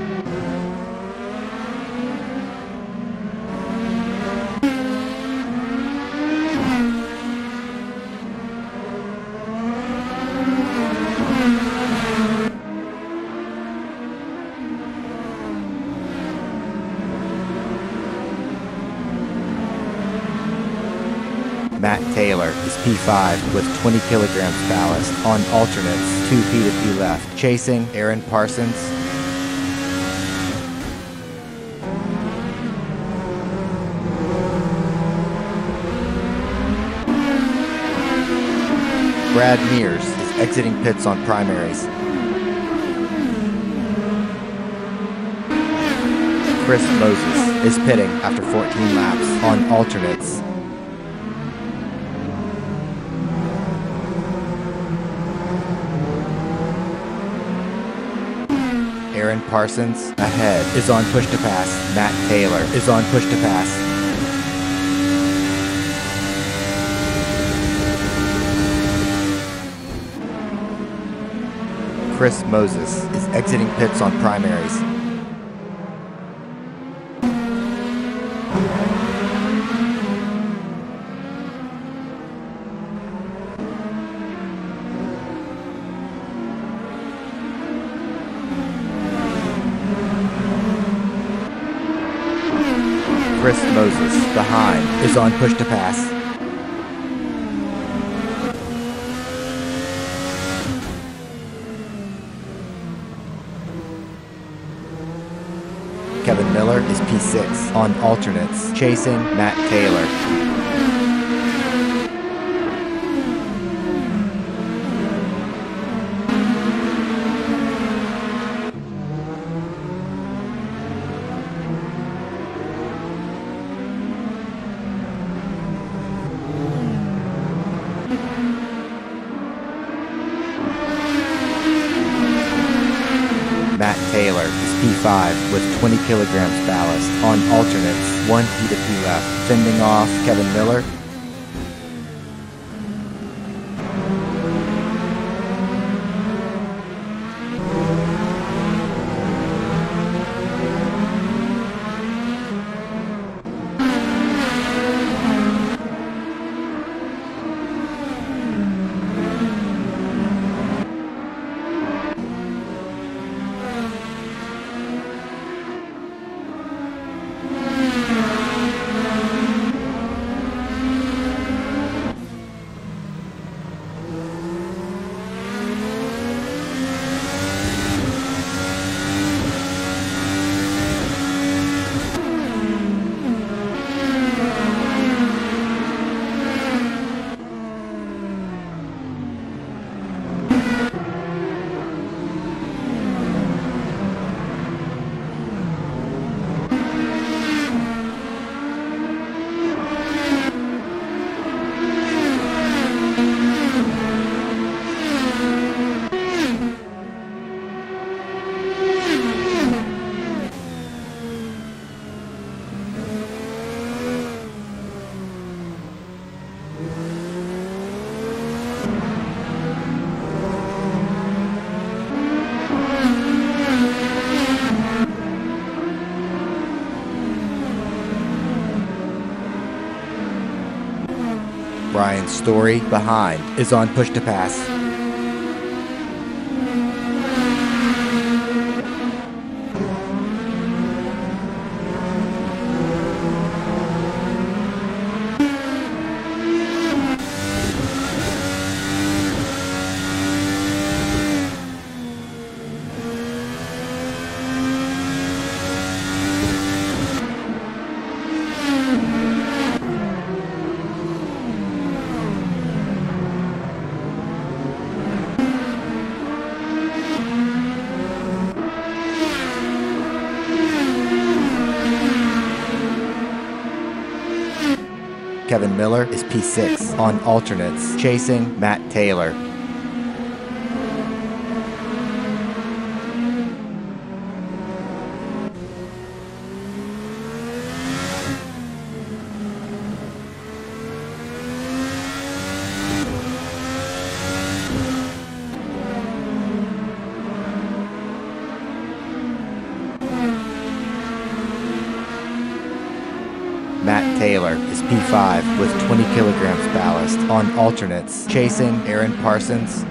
Taylor is P5 with 20 kilograms ballast on alternates, 2 P to P left. Chasing Aaron Parsons. Brad Mears is exiting pits on primaries. Chris Moses is pitting after 14 laps on alternates. Aaron Parsons ahead is on push to pass. Matt Taylor is on push to pass. Chris Moses is exiting pits on primaries. Chris Moses behind is on push to pass. Kevin Miller is P6 on alternates, chasing Matt Taylor. Matt Taylor is P5 with 20 kilograms ballast on alternates, 1 P to P left. Fending off Kevin Miller. Brian Story behind is on push to pass. Kevin Miller is P6 on alternates, chasing Matt Taylor. Matt Taylor is P5 with 20 kilograms ballast on alternates, chasing Aaron Parsons.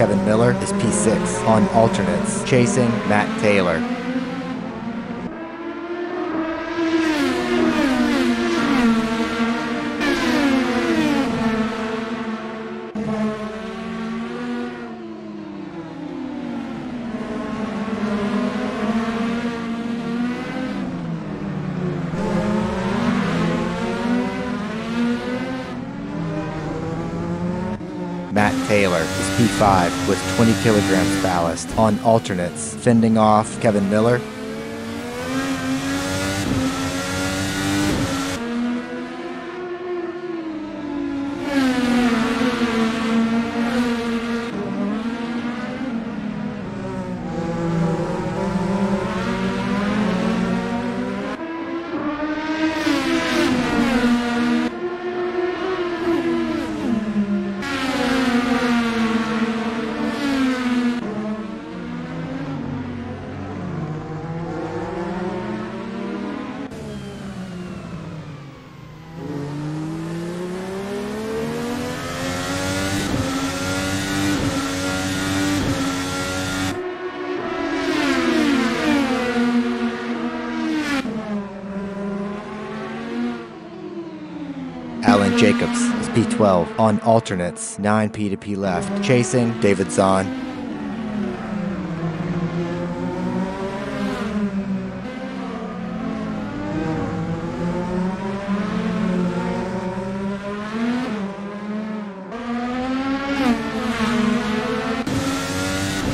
Kevin Miller is P6 on alternates, chasing Matt Taylor. Matt Taylor is P5 with 20 kilograms ballast on alternates, fending off Kevin Miller. Jacobs is P12 on alternates, 9P to P left, chasing David Zahn.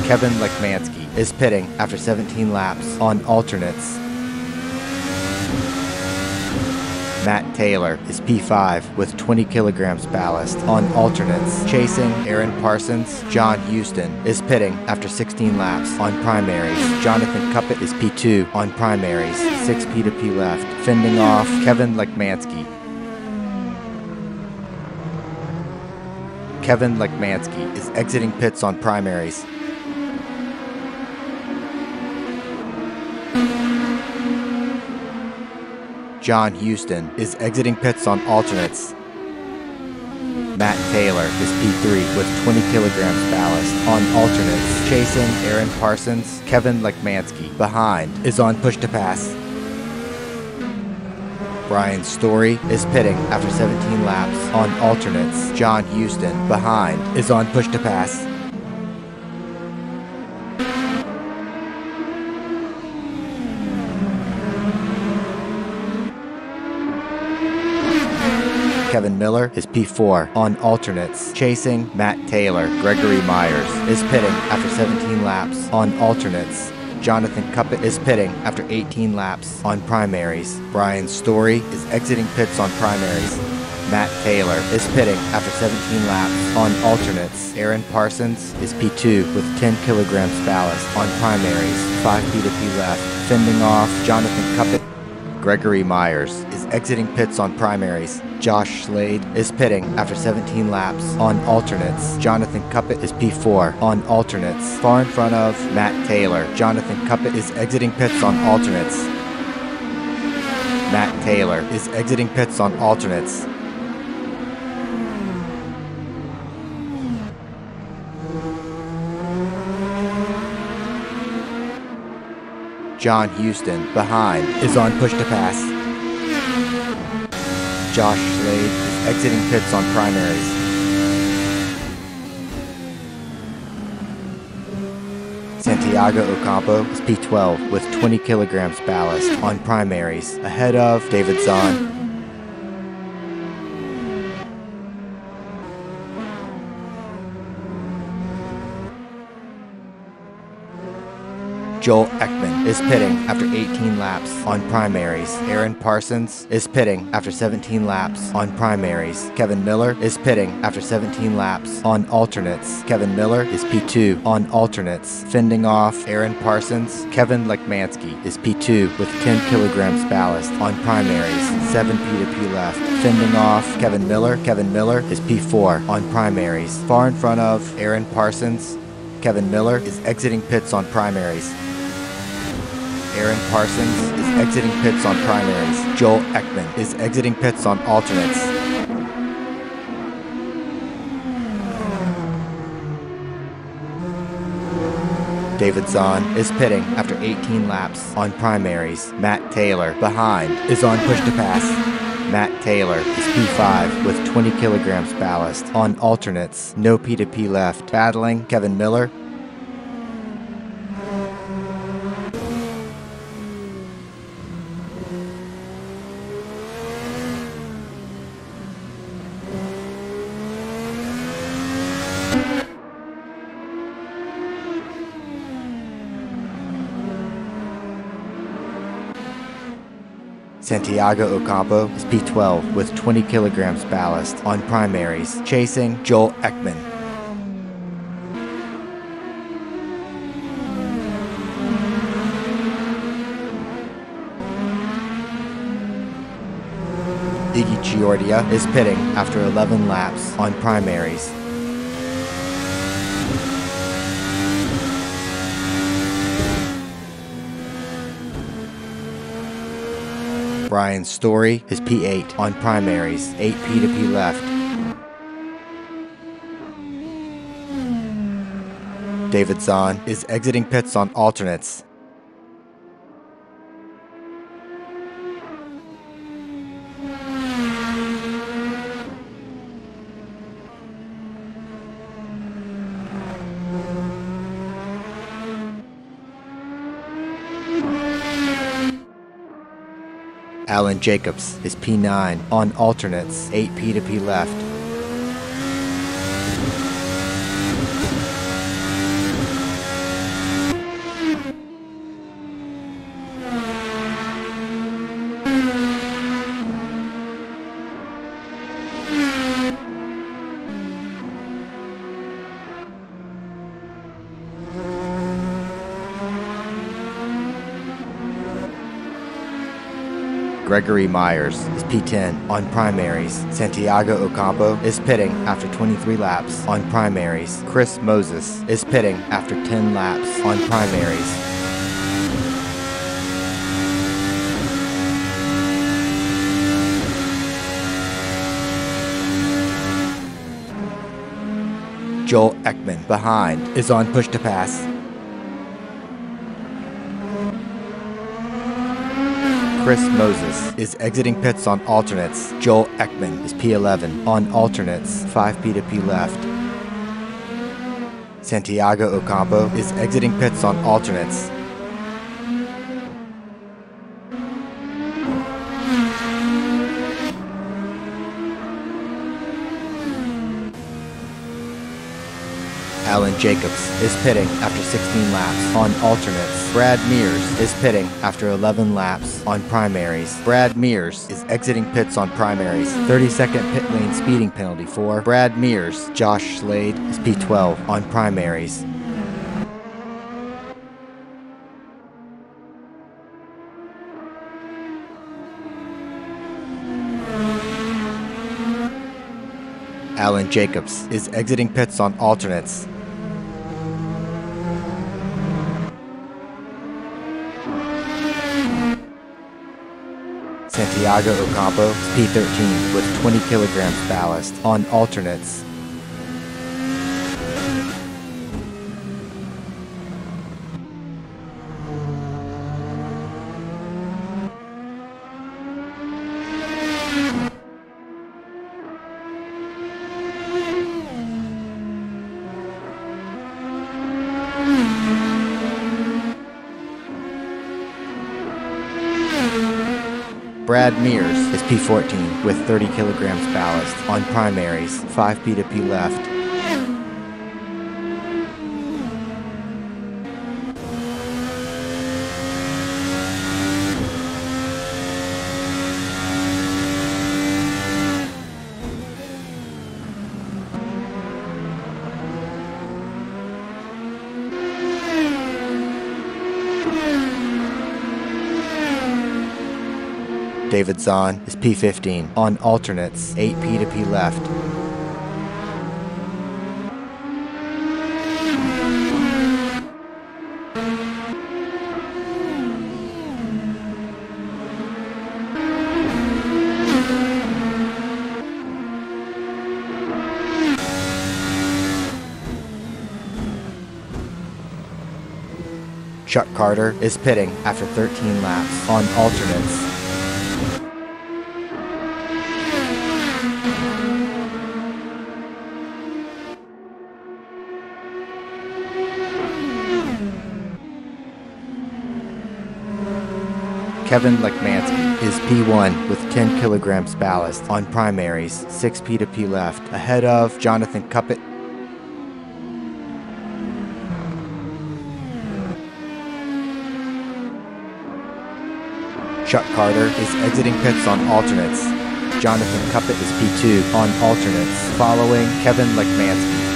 Kevin Lekmansky is pitting after 17 laps on alternates. Matt Taylor is P5 with 20 kilograms ballast on alternates, chasing Aaron Parsons. John Houston is pitting after 16 laps on primaries. Jonathan Cuppett is P2 on primaries, 6P to P left, fending off Kevin Lekmansky. Kevin Lekmansky is exiting pits on primaries. John Houston is exiting pits on alternates. Matt Taylor is P3 with 20 kilograms ballast on alternates, chasing Aaron Parsons. Kevin Lekmansky behind is on push to pass. Brian Story is pitting after 17 laps on alternates. John Houston behind is on push to pass. Kevin Miller is P4 on alternates, chasing Matt Taylor. Gregory Myers is pitting after 17 laps on alternates. Jonathan Cuppett is pitting after 18 laps on primaries. Brian Story is exiting pits on primaries. Matt Taylor is pitting after 17 laps on alternates. Aaron Parsons is P2 with 10 kilograms ballast on primaries, 5P to P left, fending off Jonathan Cuppett. Gregory Myers is exiting pits on primaries. Josh Slade is pitting after 17 laps on alternates. Jonathan Cuppett is P4 on alternates, far in front of Matt Taylor. Jonathan Cuppett is exiting pits on alternates. Matt Taylor is exiting pits on alternates. John Houston behind is on push to pass. Josh Slade is exiting pits on primaries. Santiago Ocampo is P12 with 20 kilograms ballast on primaries, ahead of David Zahn. Joel Ekman is pitting after 18 laps on primaries. Aaron Parsons is pitting after 17 laps on primaries. Kevin Miller is pitting after 17 laps on alternates. Kevin Miller is P2 on alternates, fending off Aaron Parsons. Kevin Lekmansky is P2 with 10 kilograms ballast on primaries, 7P to P left, fending off Kevin Miller. Kevin Miller is P4 on primaries, far in front of Aaron Parsons. Kevin Miller is exiting pits on primaries. Aaron Parsons is exiting pits on primaries. Joel Ekman is exiting pits on alternates. David Zahn is pitting after 18 laps on primaries. Matt Taylor, behind, is on push to pass. Matt Taylor is P5 with 20 kilograms ballast. On alternates, no P2P left. Battling Kevin Miller. Santiago Ocampo is P12 with 20 kilograms ballast. On primaries, chasing Joel Ekman. Iggy Chiordia is pitting after 11 laps on primaries. Brian Story is P8 on primaries, 8 P2P left. David Zahn is exiting pits on alternates. Alan Jacobs is P9 on alternates, 8 P2P left. Gregory Myers is P10 on primaries. Santiago Ocampo is pitting after 23 laps on primaries. Chris Moses is pitting after 10 laps on primaries. Joel Ekman, behind, is on push to pass. Chris Moses is exiting pits on alternates. Joel Ekman is P11 on alternates, 5 P2P left. Santiago Ocampo is exiting pits on alternates. Alan Jacobs is pitting after 16 laps on alternates. Brad Mears is pitting after 11 laps on primaries. Brad Mears is exiting pits on primaries. 30-second pit lane speeding penalty for Brad Mears. Josh Slade is P12 on primaries. Alan Jacobs is exiting pits on alternates. Santiago Ocampo is P13 with 20 kilograms ballast on alternates. Brad Mears is P14 with 30 kilograms ballast on primaries, 5 P2P left. David Zahn is P15 on alternates, 8 P2P left. Chuck Carter is pitting after 13 laps on alternates. Kevin Lekmansky is P1 with 10 kilograms ballast on primaries, 6 P2P left, ahead of Jonathan Cuppet. Chuck Carter is exiting pits on alternates. Jonathan Cuppet is P2 on alternates, following Kevin Lekmansky.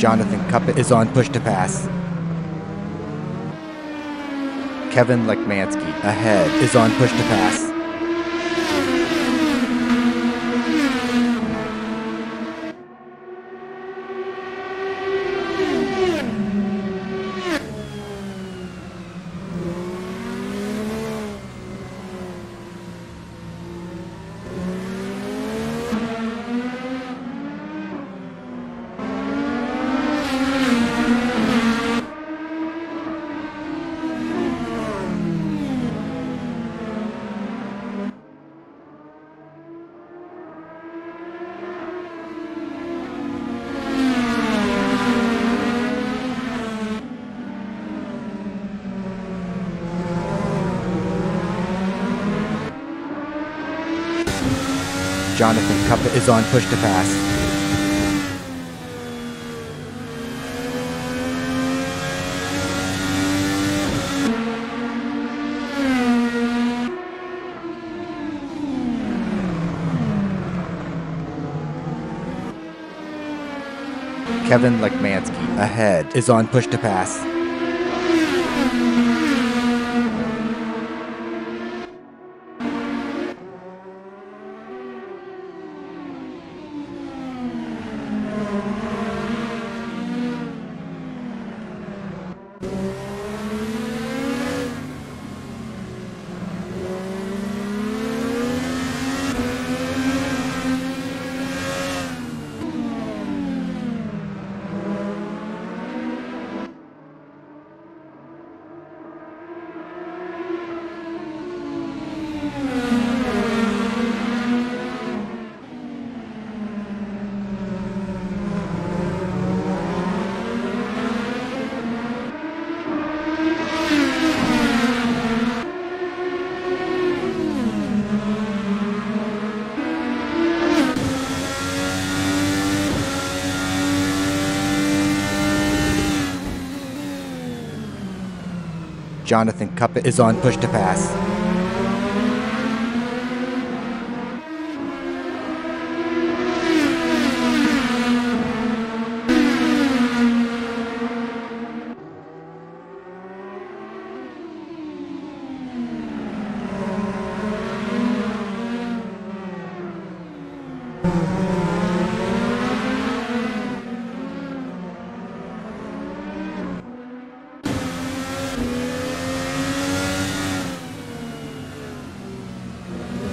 Jonathan Cuppet is on push to pass. Kevin Lekmansky ahead is on push to pass. Jonathan Cuppet is on push to pass. Kevin Lekmansky ahead is on push to pass. Jonathan Cuppet is on push to pass.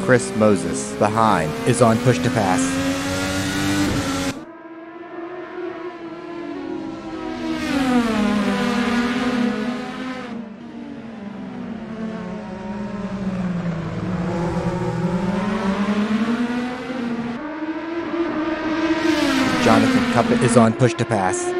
Chris Moses, behind, is on push to pass. Jonathan Cuppet is on push to pass.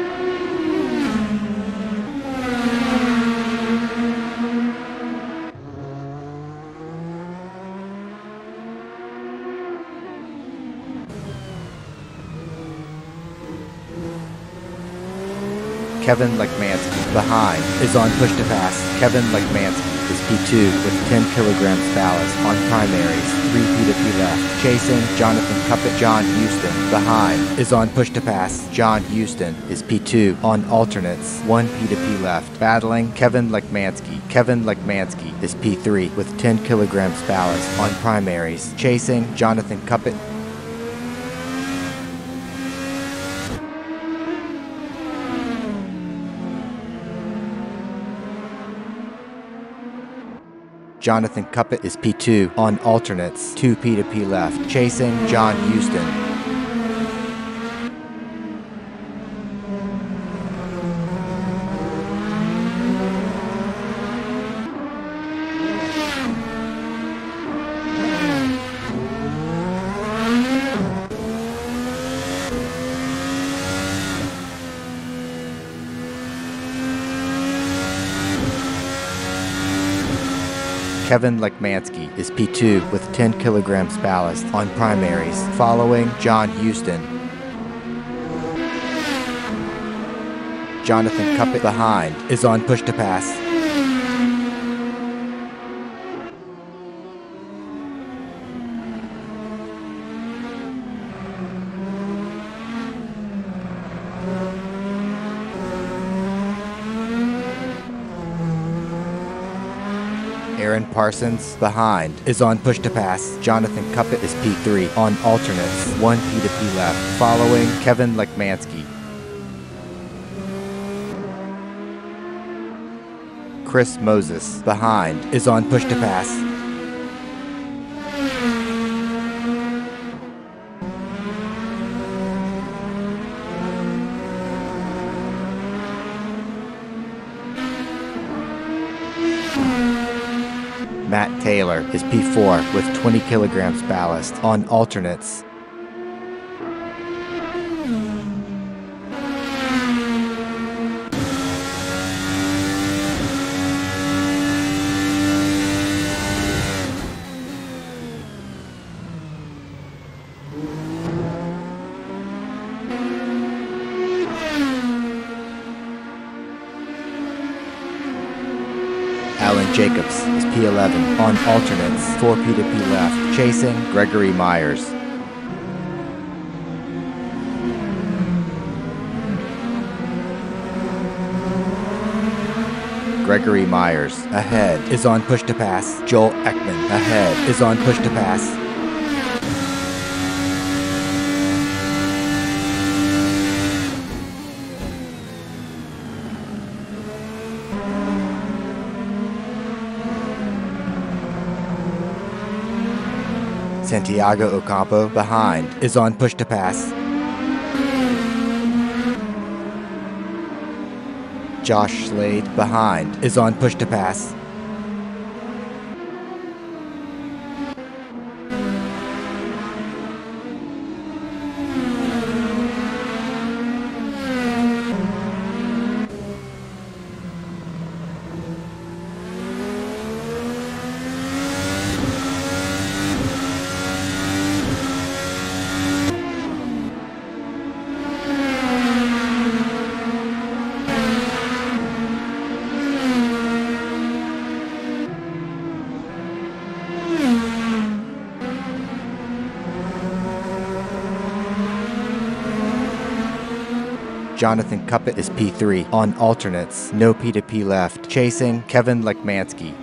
Kevin Lekmansky. Behind is on push to pass. Kevin Lekmansky is P2 with 10 kilograms ballast on primaries. 3 P2P left. Chasing Jonathan Cuppet. John Houston. Behind is on push to pass. John Houston is P2 on alternates. 1 P2P left. Battling Kevin Lekmansky. Kevin Lekmansky is P3 with 10 kilograms ballast on primaries. Chasing Jonathan Cuppet. Jonathan Cuppet is P2 on alternates. 2 P2P left. Chasing John Houston. Kevin Lekmansky is P2 with 10 kilograms ballast on primaries, following John Houston. Jonathan Cuppet behind is on push to pass. Aaron Parsons behind is on push to pass. Jonathan Cuppet is P3 on alternates. 1 P2P left, following Kevin Lekmansky. Chris Moses behind is on push to pass. Matt Taylor is P4 with 20 kilograms ballast on alternates. Alan Jacobs is P11 on alternates. 4 P2P left. Chasing Gregory Myers. Gregory Myers ahead is on push to pass. Joel Ekman ahead is on push to pass. Santiago Ocampo behind is on push to pass. Josh Slade behind is on push to pass. Jonathan Cuppet is P3 on alternates. No P2P left. Chasing Kevin Lekmansky.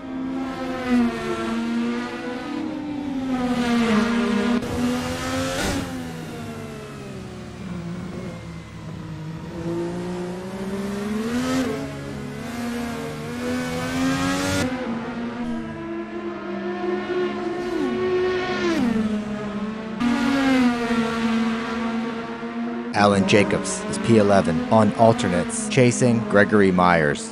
Alan Jacobs is P11 on alternates. Chasing Gregory Myers.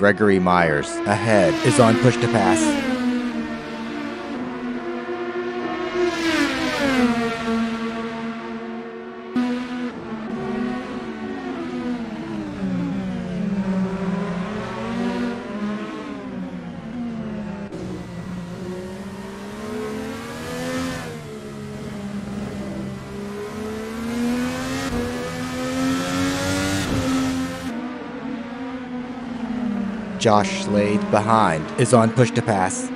Gregory Myers, ahead, is on push to pass. Josh Slade, behind, is on push to pass.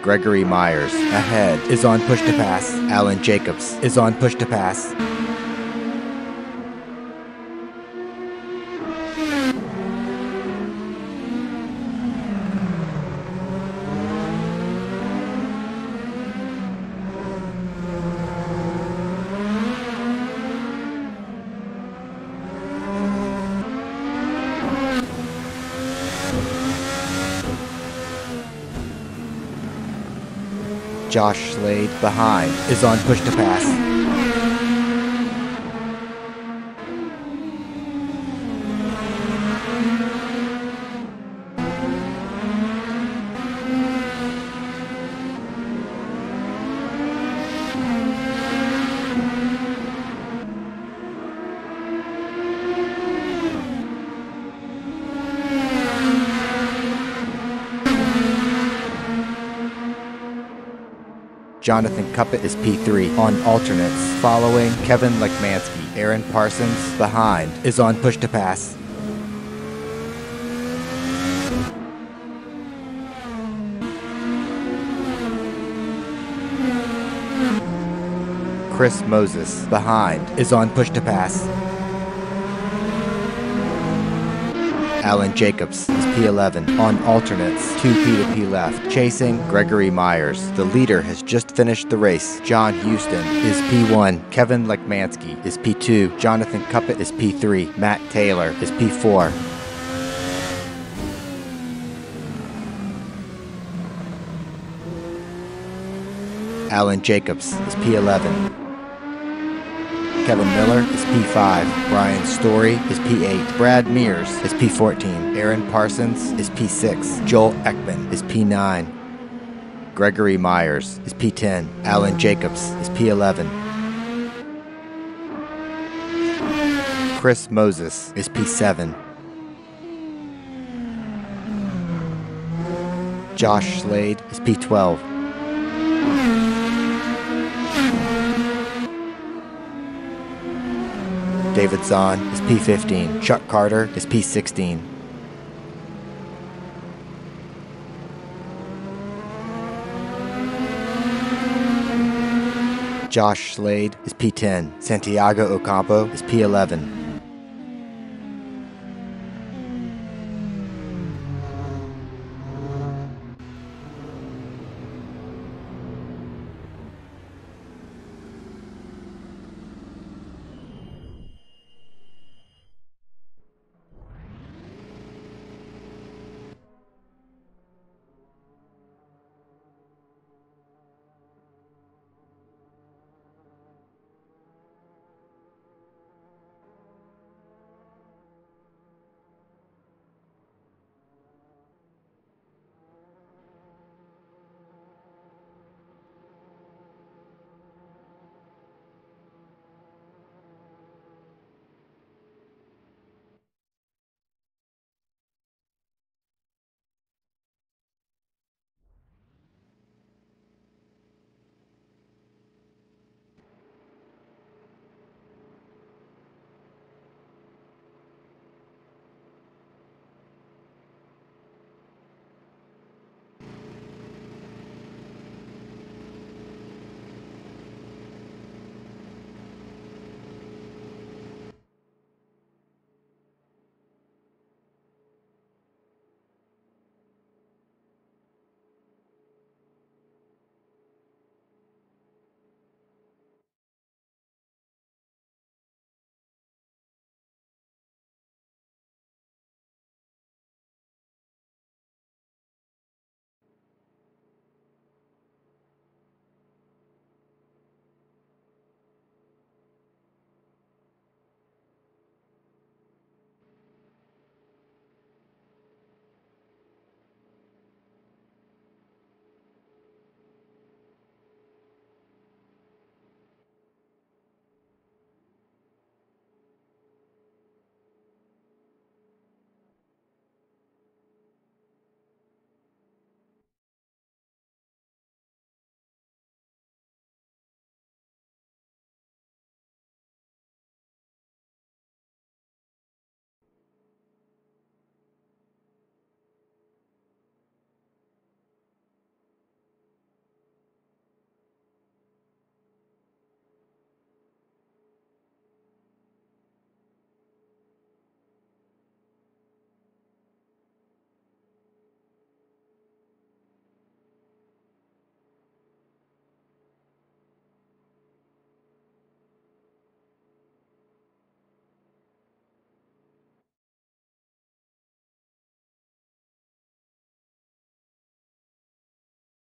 Gregory Myers, ahead, is on push to pass. Alan Jacobs is on push to pass. Josh Slade, behind, is on push to pass. Jonathan Cuppett is P3 on alternates, following Kevin Lekmansky. Aaron Parsons, behind, is on push to pass. Chris Moses, behind, is on push to pass. Alan Jacobs is P11 on alternates, 2P to P left, chasing Gregory Myers. The leader has just finished the race. John Houston is P1, Kevin Lekmansky is P2, Jonathan Cuppett is P3, Matt Taylor is P4. Alan Jacobs is P11. Kevin Miller is P5, Brian Story is P8, Brad Mears is P14, Aaron Parsons is P6, Joel Ekman is P9, Gregory Myers is P10, Alan Jacobs is P11, Chris Moses is P7, Josh Slade is P12, David Zahn is P15. Chuck Carter is P16. Josh Slade is P10. Santiago Ocampo is P11.